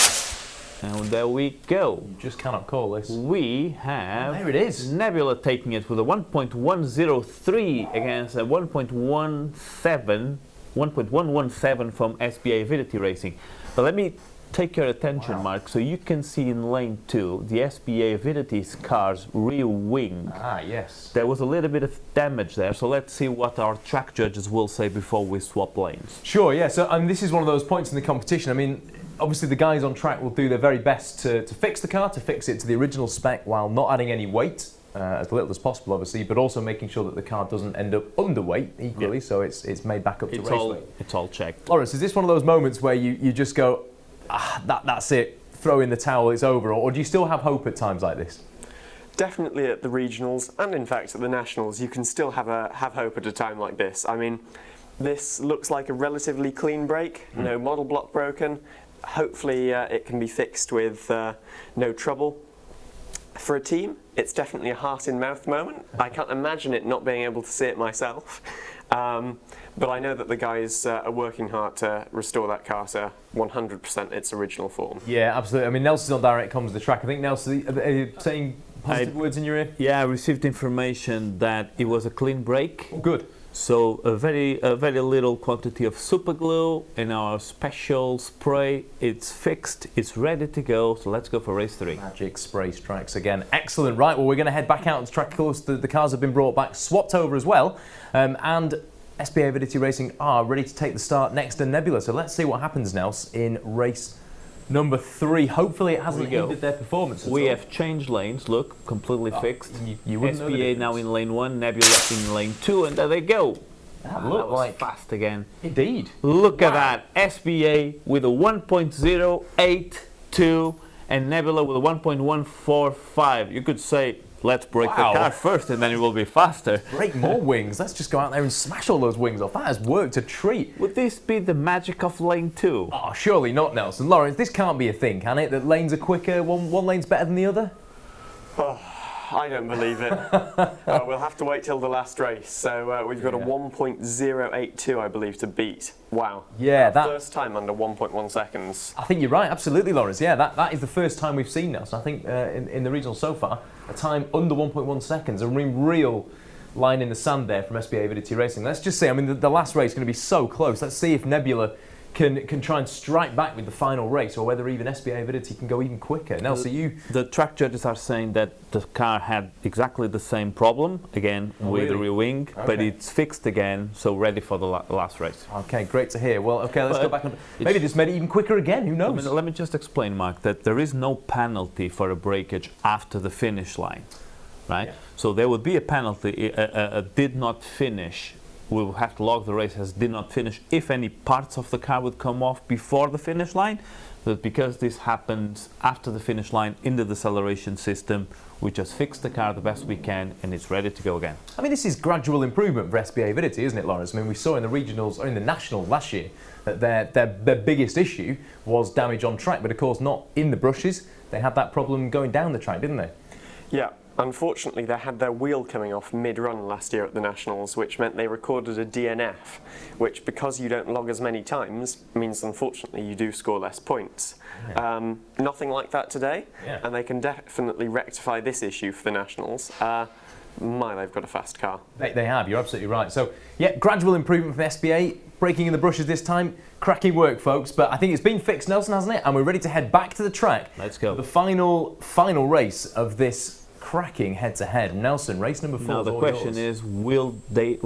And there we go. You just cannot call this. We have there it is. Nebula taking it with a 1.103 against a 1.117 from SBA Avidity Racing. But let me take your attention, Mark, so you can see in lane 2 the SBA Avidity's car's rear wing. Ah, yes. There was a little bit of damage there, so let's see what our track judges will say before we swap lanes. Sure, yeah. So this is one of those points in the competition. I mean, obviously the guys on track will do their very best to fix the car, to fix it to the original spec while not adding any weight, as little as possible obviously, but also making sure that the car doesn't end up underweight equally, so it's made back up to race weight. It's all checked. Lawrence, is this one of those moments where you just go, that's it, throw in the towel, it's over, or do you still have hope at times like this? Definitely at the regionals, and in fact at the nationals, you can still have hope at a time like this. I mean, this looks like a relatively clean break, no model block broken. Hopefully it can be fixed with no trouble. For a team, it's definitely a heart-in-mouth moment. I can't imagine it not being able to see it myself. But I know that the guys are working hard to restore that car to 100% its original form. Yeah, absolutely. I mean, Nelson's on direct comms of the track. I think, Nelson, are you saying positive words in your ear? Yeah, I received information that it was a clean break. Oh, good. So a very little quantity of super glue in our special spray. It's fixed, it's ready to go, so let's go for race 3. Magic spray strikes again. Excellent. Right, well, we're going to head back out on the track. Of course, the cars have been brought back, swapped over as well, and SBA Avidity Racing are ready to take the start next to Nebula. So let's see what happens now in race number 3. Hopefully it hasn't hindered their performance at all. We have changed lanes, look, completely fixed. You wouldn't know the SBA now in lane 1, Nebula in lane 2, and there they go. That looks like fast again. Indeed. Look at that. SBA with a 1.082 and Nebula with a 1.145. You could say, let's break the car first and then it will be faster. Break more wings. Let's just go out there and smash all those wings off. That has worked a treat. Would this be the magic of lane 2? Oh, surely not, Nelson. Lawrence, this can't be a thing, can it? That lanes are quicker, one lane's better than the other? Oh, I don't believe it. We'll have to wait till the last race. So we've got a 1.082, I believe, to beat. Wow. Yeah, first time under 1.1 seconds. I think you're right, absolutely, Lawrence. Yeah, that is the first time we've seen Nelson. I think in the regional so far, a time under 1.1 seconds, a real line in the sand there from SBA Avidity Racing. Let's just see, I mean, the last race is going to be so close. Let's see if Nebula can try and strike back with the final race, or whether even SBA Avidity can go even quicker. Nelson, the track judges are saying that the car had exactly the same problem again with the rear wing, but it's fixed again, so ready for the last race. Okay, great to hear. Well, okay, let's go back on. Maybe this made it even quicker again. Who knows? Let me just explain, Mark, that there is no penalty for a breakage after the finish line, right? Yeah. So there would be a penalty. Did not finish. We will have to log the race as did not finish if any parts of the car would come off before the finish line. But because this happens after the finish line in the deceleration system, we just fix the car the best we can and it's ready to go again. I mean, this is gradual improvement for SBA Avidity, isn't it, Lawrence? I mean, we saw in the regionals or in the national last year that their biggest issue was damage on track, but of course not in the brushes. They had that problem going down the track, didn't they? Yeah. Unfortunately, they had their wheel coming off mid-run last year at the Nationals, which meant they recorded a DNF, which, because you don't log as many times, means unfortunately you do score less points. Yeah. Nothing like that today, Yeah. and they can definitely rectify this issue for the Nationals. They've got a fast car. They have, you're absolutely right. So, yeah, gradual improvement from the SBA, breaking in the brushes this time. Cracking work, folks, but I think it's been fixed, Nelson, hasn't it? And we're ready to head back to the track. Let's go. The final race of this cracking head-to-head. Nelson, race number 4. Now the question is, will the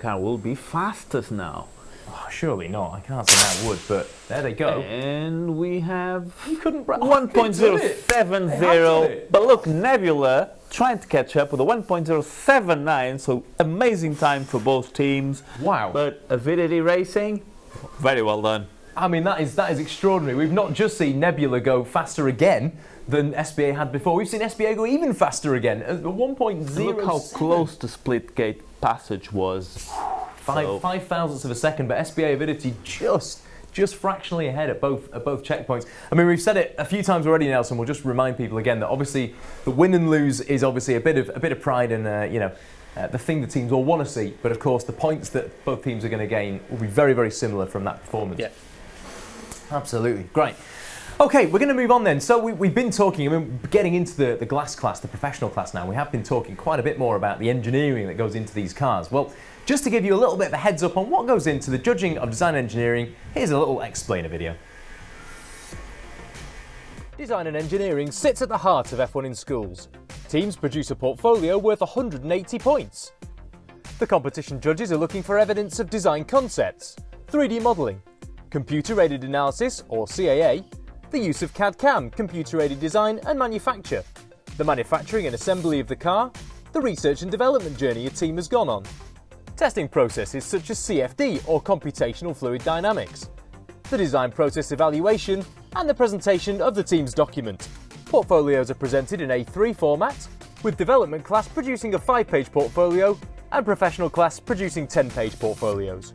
car be fastest now? Oh, surely not. I can't say that would, but there they go. And we have 1.070. But look, Nebula trying to catch up with a 1.079, so amazing time for both teams. Wow. But Avidity Racing, very well done. I mean, that is extraordinary. We've not just seen Nebula go faster again than SBA had before. We've seen SBA go even faster again. 1.0. Look how close the split gate passage was. 5 thousandths of a second, but SBA Avidity just fractionally ahead at both checkpoints. I mean, we've said it a few times already, Nelson. We'll just remind people again that obviously the win and lose is obviously a bit of pride and the thing the teams all want to see. But of course, the points that both teams are going to gain will be very, very similar from that performance. Yeah, absolutely great. Okay, we're going to move on then. So we've been talking, getting into the glass class, the professional class now. We have been talking quite a bit more about the engineering that goes into these cars. Well, just to give you a little bit of a heads up on what goes into the judging of design engineering, here's a little explainer video. Design and engineering sits at the heart of F1 in schools. Teams produce a portfolio worth 180 points. The competition judges are looking for evidence of design concepts, 3D modelling, computer-aided analysis or CAA, the use of CAD/CAM, computer-aided design and manufacture, the manufacturing and assembly of the car, the research and development journey a team has gone on, testing processes such as CFD or computational fluid dynamics, the design process evaluation and the presentation of the team's document. Portfolios are presented in A3 format, with development class producing a 5-page portfolio and professional class producing 10-page portfolios.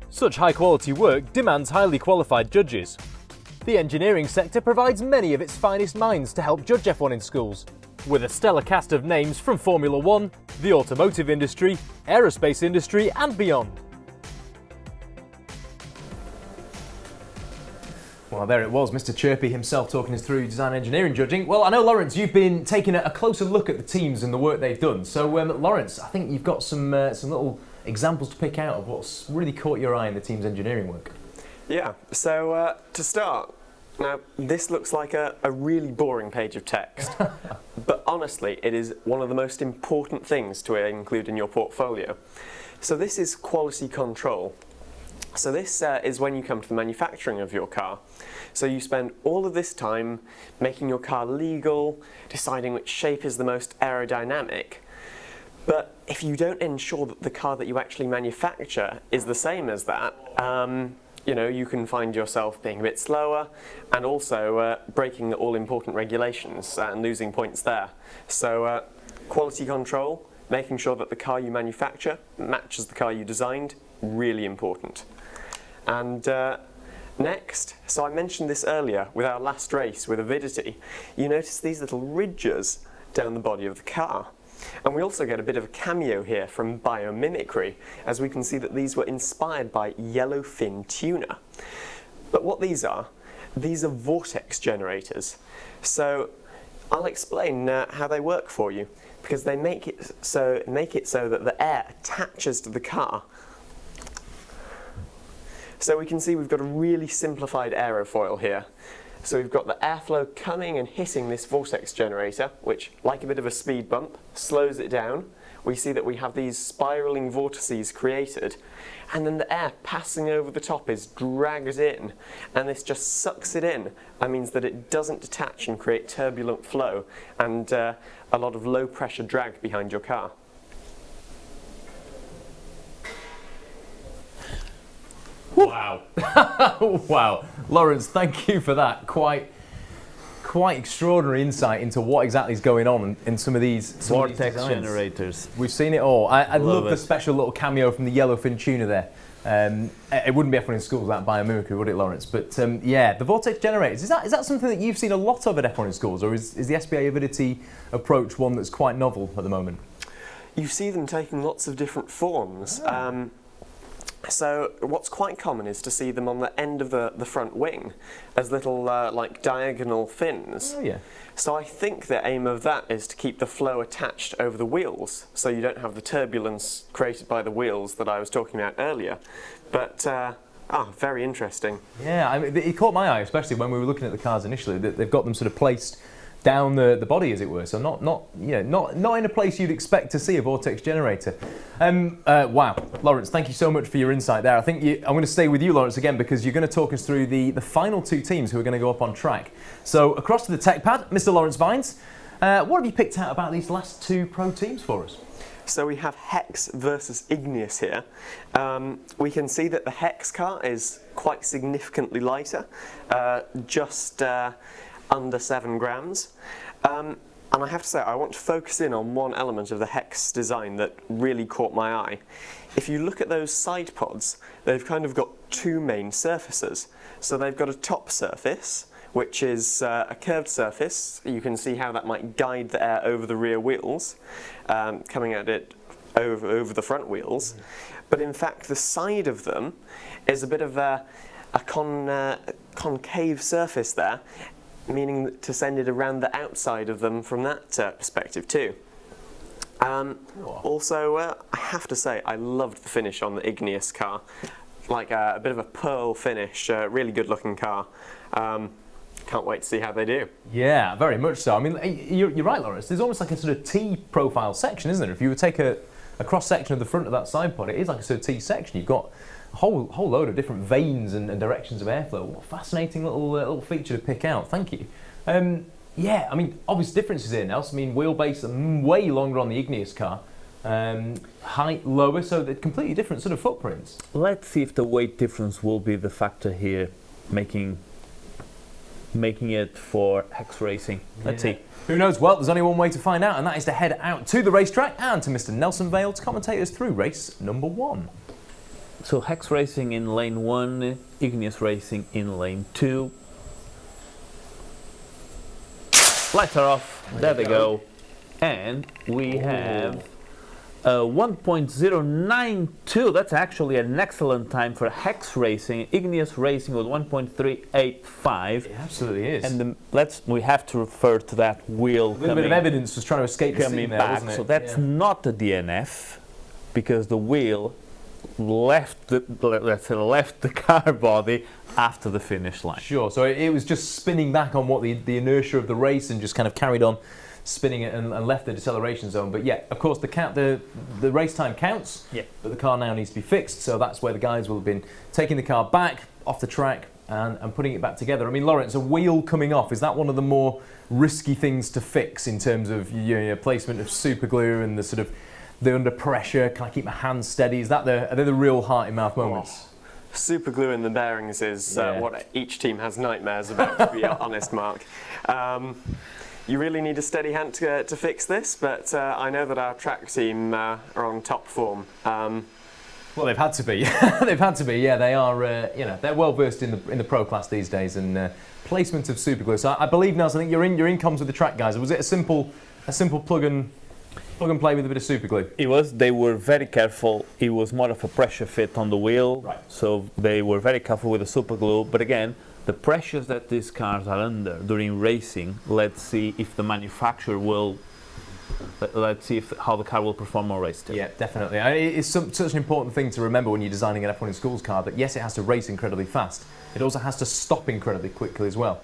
Such high-quality work demands highly qualified judges. The engineering sector provides many of its finest minds to help judge F1 in schools, with a stellar cast of names from Formula 1, the automotive industry, aerospace industry and beyond. Well, there it was, Mr. Chirpy himself talking us through design engineering judging. Well, I know, Lawrence, you've been taking a closer look at the teams and the work they've done. So, Lawrence, I think you've got some little examples to pick out of what's really caught your eye in the team's engineering work. Yeah, so to start, now this looks like a really boring page of text, but honestly it is one of the most important things to include in your portfolio. So this is quality control. So this is when you come to the manufacturing of your car. So you spend all of this time making your car legal, deciding which shape is the most aerodynamic. But if you don't ensure that the car that you actually manufacture is the same as that, you can find yourself being a bit slower and also breaking the all-important regulations and losing points there. So quality control, making sure that the car you manufacture matches the car you designed, really important. And next, so I mentioned this earlier with our last race with Avidity, you notice these little ridges down the body of the car. And we also get a bit of a cameo here from biomimicry, as we can see that these were inspired by yellowfin tuna. But what these are vortex generators. So I'll explain how they work for you, because they make it so that the air attaches to the car. So we can see we've got a really simplified aerofoil here. So we've got the airflow coming and hitting this vortex generator, which, like a bit of a speed bump, slows it down. We see that we have these spiraling vortices created, and then the air passing over the top is dragged in, and this just sucks it in. That means that it doesn't detach and create turbulent flow and a lot of low pressure drag behind your car. Wow. Wow. Lawrence, thank you for that. Quite extraordinary insight into what exactly is going on in some of these vortex generators. We've seen it all. I love the special little cameo from the yellowfin tuna there. It wouldn't be F1 in schools without biomimicry, would it, Lawrence? But yeah, the vortex generators, is that something that you've seen a lot of at F1 in schools, or is the SBA Avidity approach one that's quite novel at the moment? You see them taking lots of different forms. So what's quite common is to see them on the end of the front wing as little like diagonal fins. Oh yeah. So I think the aim of that is to keep the flow attached over the wheels, so you don't have the turbulence created by the wheels that I was talking about earlier. But very interesting. Yeah, I mean, it caught my eye, especially when we were looking at the cars initially. They've got them sort of placed down the body, as it were. So not in a place you'd expect to see a vortex generator. Wow, Lawrence, thank you so much for your insight there. I think I'm going to stay with you, Lawrence, again, because you're going to talk us through the final two teams who are going to go up on track. So across to the tech pad, Mr. Lawrence Vines. What have you picked out about these last two pro teams for us? So we have Hex versus Igneous here. We can see that the Hex car is quite significantly lighter, just under 7 grams. And I have to say, I want to focus in on one element of the Hex design that really caught my eye. If you look at those side pods, they've kind of got two main surfaces. So they've got a top surface, which is a curved surface. You can see how that might guide the air over the rear wheels, coming at it over the front wheels. But in fact, the side of them is a bit of a concave surface there, meaning to send it around the outside of them from that perspective too. Also, I have to say, I loved the finish on the Igneous car. Like a bit of a pearl finish, really good looking car. Can't wait to see how they do. Yeah, very much so. I mean, you're right, Lawrence. There's almost like a sort of T-profile section, isn't there? If you would take a cross-section of the front of that side pod, it is like a sort of T-section. You've got a whole load of different veins and directions of airflow. What a fascinating little feature to pick out. Thank you. Yeah, I mean, obvious differences here, Nelson. I mean, wheelbase are way longer on the Igneous car. Height lower, so they're completely different sort of footprints. Let's see if the weight difference will be the factor here, making it for Hex Racing. Let's see. Who knows? Well, there's only one way to find out, and that is to head out to the racetrack and to Mr. Nelson Vale to commentate us through race number 1. So Hex Racing in lane 1, Igneous Racing in lane 2. Lights are off. There they go. And we have 1.092. That's actually an excellent time for Hex Racing. Igneous Racing with 1.385. It absolutely is. And we have to refer to that wheel. A little bit of evidence was trying to escape the scene there, wasn't it? So that's not a DNF, because the wheel left the car body after the finish line. Sure. So it was just spinning back on what the inertia of the race, and just kind of carried on spinning it and left the deceleration zone. But yeah, of course, the race time counts, but the car now needs to be fixed, so that's where the guys will have been taking the car back off the track and putting it back together. I mean, Lawrence, a wheel coming off, is that one of the more risky things to fix in terms of your placement of super glue and the sort of the under pressure, can I keep my hands steady? Are they the real heart in mouth moments? Super glue in the bearings is what each team has nightmares about, to be honest, Mark. You really need a steady hand to fix this, but I know that our track team are on top form. Well, they've had to be. They've had to be. Yeah, they are. They're well versed in the pro class these days, and placement of super glue. So I believe, Nelson, I think you're in comms with the track guys. Was it a simple plug and play with a bit of super glue? It was. They were very careful. It was more of a pressure fit on the wheel, right. So they were very careful with the super glue. But again, the pressures that these cars are under during racing, let's see if the manufacturer will, let's see how the car will perform on race day. Yeah, definitely. It's such an important thing to remember when you're designing an F1 in schools car, that yes, it has to race incredibly fast. It also has to stop incredibly quickly as well,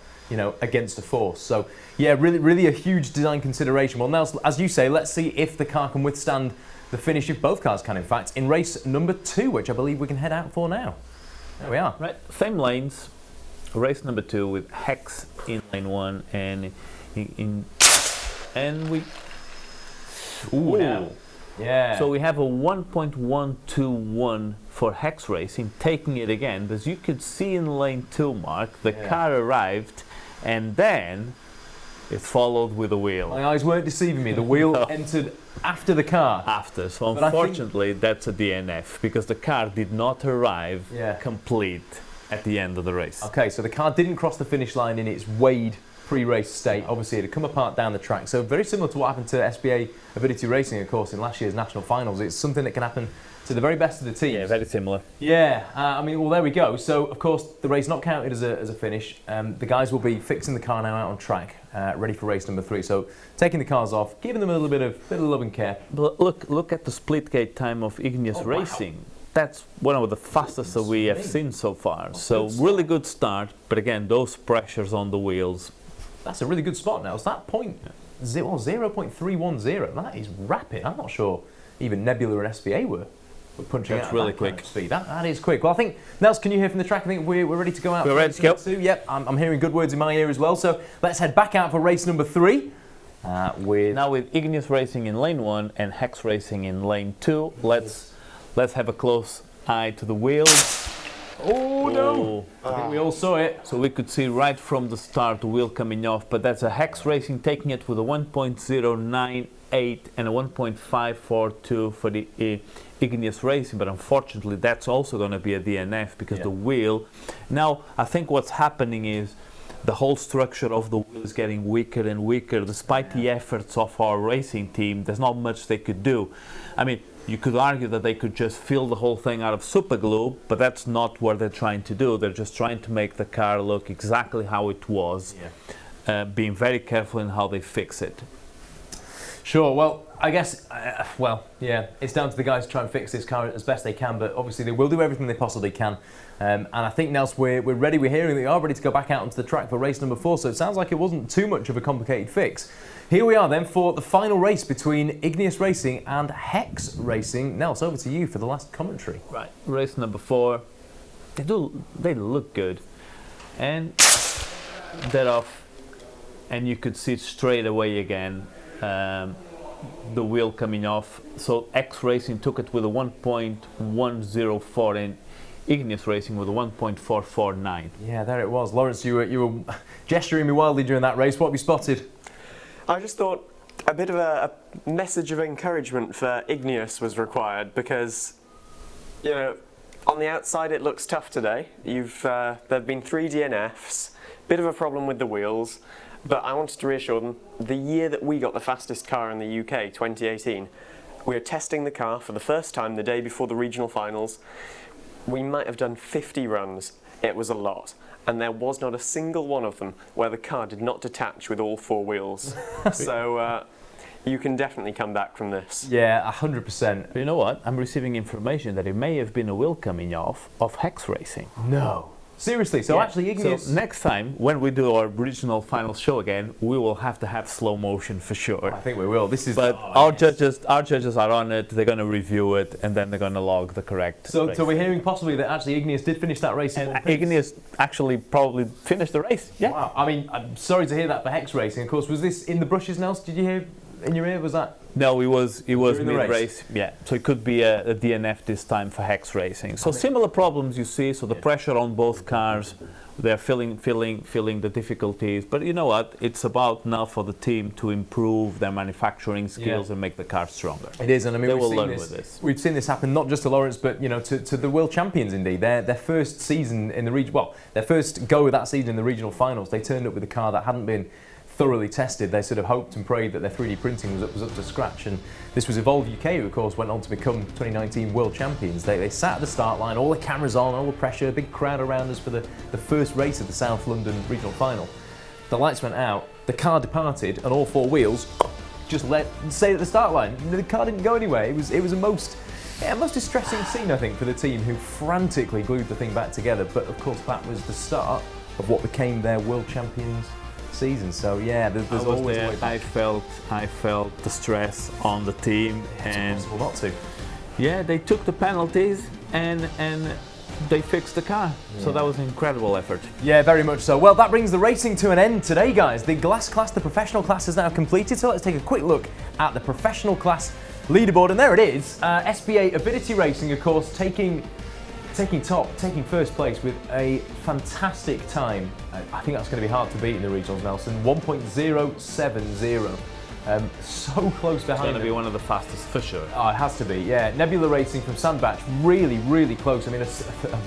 against a force. So yeah, really a huge design consideration. Well, Nelson, as you say, let's see if the car can withstand the finish, if both cars can, in fact, in race number 2, which I believe we can head out for now. There we are. Right, same lanes. Race number 2 with Hex in lane 1 and we. Ooh, now. Yeah. So we have a 1.121 for Hex Racing, taking it again. As you could see in lane 2, Mark, the car arrived, and then it followed with a wheel. My eyes weren't deceiving me. The wheel entered after the car. After, so unfortunately that's a DNF because the car did not arrive complete at the end of the race. Okay, so the car didn't cross the finish line in its weighed pre-race state. Obviously it had come apart down the track, so very similar to what happened to SBA Avidity Racing, of course, in last year's national finals. It's something that can happen to the very best of the teams. Yeah, very similar. Yeah, I mean, well, there we go. So, of course, the race not counted as a finish. The guys will be fixing the car now out on track, ready for race number 3. So, taking the cars off, giving them a little bit of love and care. But look at the split gate time of Igneous Racing. Wow. That's one of the fastest that we have seen so far. So, really good start. But again, those pressures on the wheels. That's a really good spot now. It's that 0.310. That is rapid. I'm not sure even Nebula and SBA were punching out really that quick. Kind of speed. That is quick. Well, I think, Nels, can you hear from the track? I think we're ready to go out. We're ready to go. Yep, I'm hearing good words in my ear as well. So let's head back out for race number 3. With Igneous Racing in lane 1 and Hex Racing in lane 2. Let's have a close eye to the wheels. Oh no! I think we all saw it. So we could see right from the start the wheel coming off, but that's a Hex Racing taking it with a 1.098 and a 1.542 for the Igneous Racing, but unfortunately that's also going to be a DNF because the wheel. Now I think what's happening is the whole structure of the wheel is getting weaker and weaker. Despite the efforts of our racing team, there's not much they could do. I mean, you could argue that they could just fill the whole thing out of super glue, but that's not what they're trying to do. They're just trying to make the car look exactly how it was, being very careful in how they fix it. Sure, well, I guess, it's down to the guys to try and fix this car as best they can, but obviously they will do everything they possibly can. And I think, Nels, we're ready. We're hearing that they are ready to go back out onto the track for race number 4, so it sounds like it wasn't too much of a complicated fix. Here we are then for the final race between Igneous Racing and Hex Racing. Nels, over to you for the last commentary. Right, race number 4. They look good. And they're off. And you could see straight away again the wheel coming off. So Hex Racing took it with a 1.104 and Igneous Racing with a 1.449. Yeah, there it was. Lawrence, you were gesturing me wildly during that race. What have you spotted? I just thought a bit of a message of encouragement for Igneous was required because, you know, on the outside it looks tough today. There've been 3 DNFs, bit of a problem with the wheels, but I wanted to reassure them, the year that we got the fastest car in the UK, 2018, we were testing the car for the first time the day before the regional finals. We might have done 50 runs. It was a lot. And there was not a single one of them where the car did not detach with all 4 wheels. So you can definitely come back from this. Yeah, 100%. But you know what? I'm receiving information that it may have been a wheel coming off of Hex Racing. No. Seriously, so actually Igneous... So next time, when we do our regional final show again, we will have to have slow motion for sure. I think we will. This is... But our judges are on it, they're going to review it, and then they're going to log the correct race. So we're hearing possibly that actually Igneous did finish that race. And Igneous actually probably finished the race, yeah. Wow, I mean, I'm sorry to hear that for Hex Racing. Of course, was this in the brushes, Nels? Did you hear in your ear? Was that... No, it was mid-race, yeah. So it could be a DNF this time for Hex Racing. So similar problems you see, so the pressure on both cars, they're feeling the difficulties. But you know what? It's about now for the team to improve their manufacturing skills and make the car stronger. It is, and I mean, they will learn with this. We've seen this happen not just to Lawrence, but you know, to the world champions. Indeed, their first season in the their first go of that season in the regional finals, they turned up with a car that hadn't been thoroughly tested. They sort of hoped and prayed that their 3D printing was up to scratch, and this was Evolve UK, who of course went on to become 2019 world champions. They sat at the start line, all the cameras on, all the pressure, a big crowd around us for the first race of the South London regional final. The lights went out, the car departed, and all 4 wheels just stayed at the start line. The car didn't go anywhere. It was a most distressing scene, I think, for the team, who frantically glued the thing back together. But of course, that was the start of what became their world champions season. So yeah, there's always a way back. I felt the stress on the team, and it's impossible not to. Yeah, they took the penalties and they fixed the car. Yeah. So that was an incredible effort. Yeah, very much so. Well, that brings the racing to an end today, guys. The glass class, the professional class, is now completed. So let's take a quick look at the professional class leaderboard, and there it is. SBA Avidity Racing, of course, taking first place with a fantastic time. I think that's going to be hard to beat in the regionals, Nelson. 1.070. So close behind It's going to them. be one of the fastest for sure. Oh, it has to be, yeah. Nebula Racing from Sandbach, really, really close. I mean, a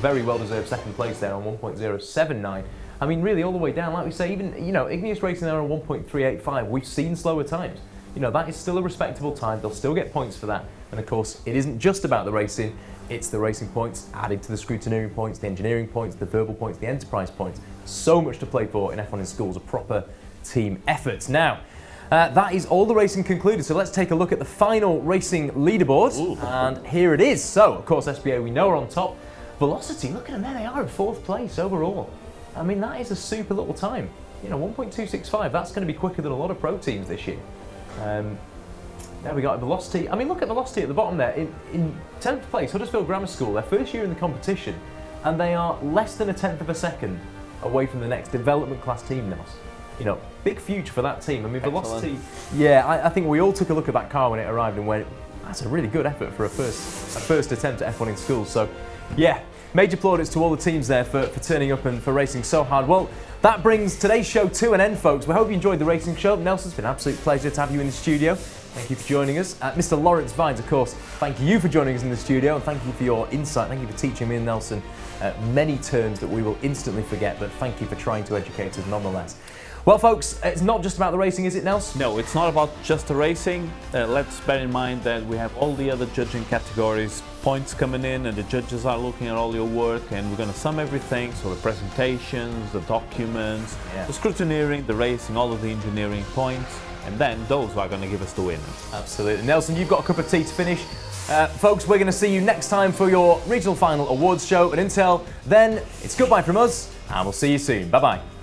very well-deserved second place there on 1.079. I mean, really all the way down, like we say, even, you know, Igneous Racing there on 1.385. We've seen slower times. You know, that is still a respectable time. They'll still get points for that. And of course, it isn't just about the racing. It's the racing points added to the scrutineering points, the engineering points, the verbal points, the enterprise points. So much to play for in F1 in Schools, a proper team effort. Now, that is all the racing concluded, so let's take a look at the final racing leaderboard. Ooh. And here it is. So, of course, SBA, we know are on top. Velocity, look at them there, they are in 4th place overall. I mean, that is a super little time. You know, 1.265, that's going to be quicker than a lot of pro teams this year. There we got Velocity. I mean, look at Velocity at the bottom there. In 10th place, Huddersfield Grammar School, their first year in the competition, and they are less than a 10th of a second away from the next development class team now. You know, big future for that team. I mean, Velocity, yeah, I think we all took a look at that car when it arrived and went, that's a really good effort for a first attempt at F1 in Schools. So, yeah, major plaudits to all the teams there for turning up and for racing so hard. Well, that brings today's show to an end, folks. We hope you enjoyed the racing show. Nelson, it's been an absolute pleasure to have you in the studio. Thank you for joining us. Mr. Lawrence Vines, of course, thank you for joining us in the studio, and thank you for your insight. Thank you for teaching me and Nelson many terms that we will instantly forget, but thank you for trying to educate us nonetheless. Well, folks, it's not just about the racing, is it, Nelson? No, it's not about just the racing. Let's bear in mind that we have all the other judging categories, points coming in, and the judges are looking at all your work, and we're going to sum everything, so the presentations, the documents, the scrutineering, the racing, all of the engineering points, and then those are going to give us the winners. Absolutely. Nelson, you've got a cup of tea to finish. Folks, we're going to see you next time for your regional final awards show, but until then, it's goodbye from us, and we'll see you soon. Bye-bye.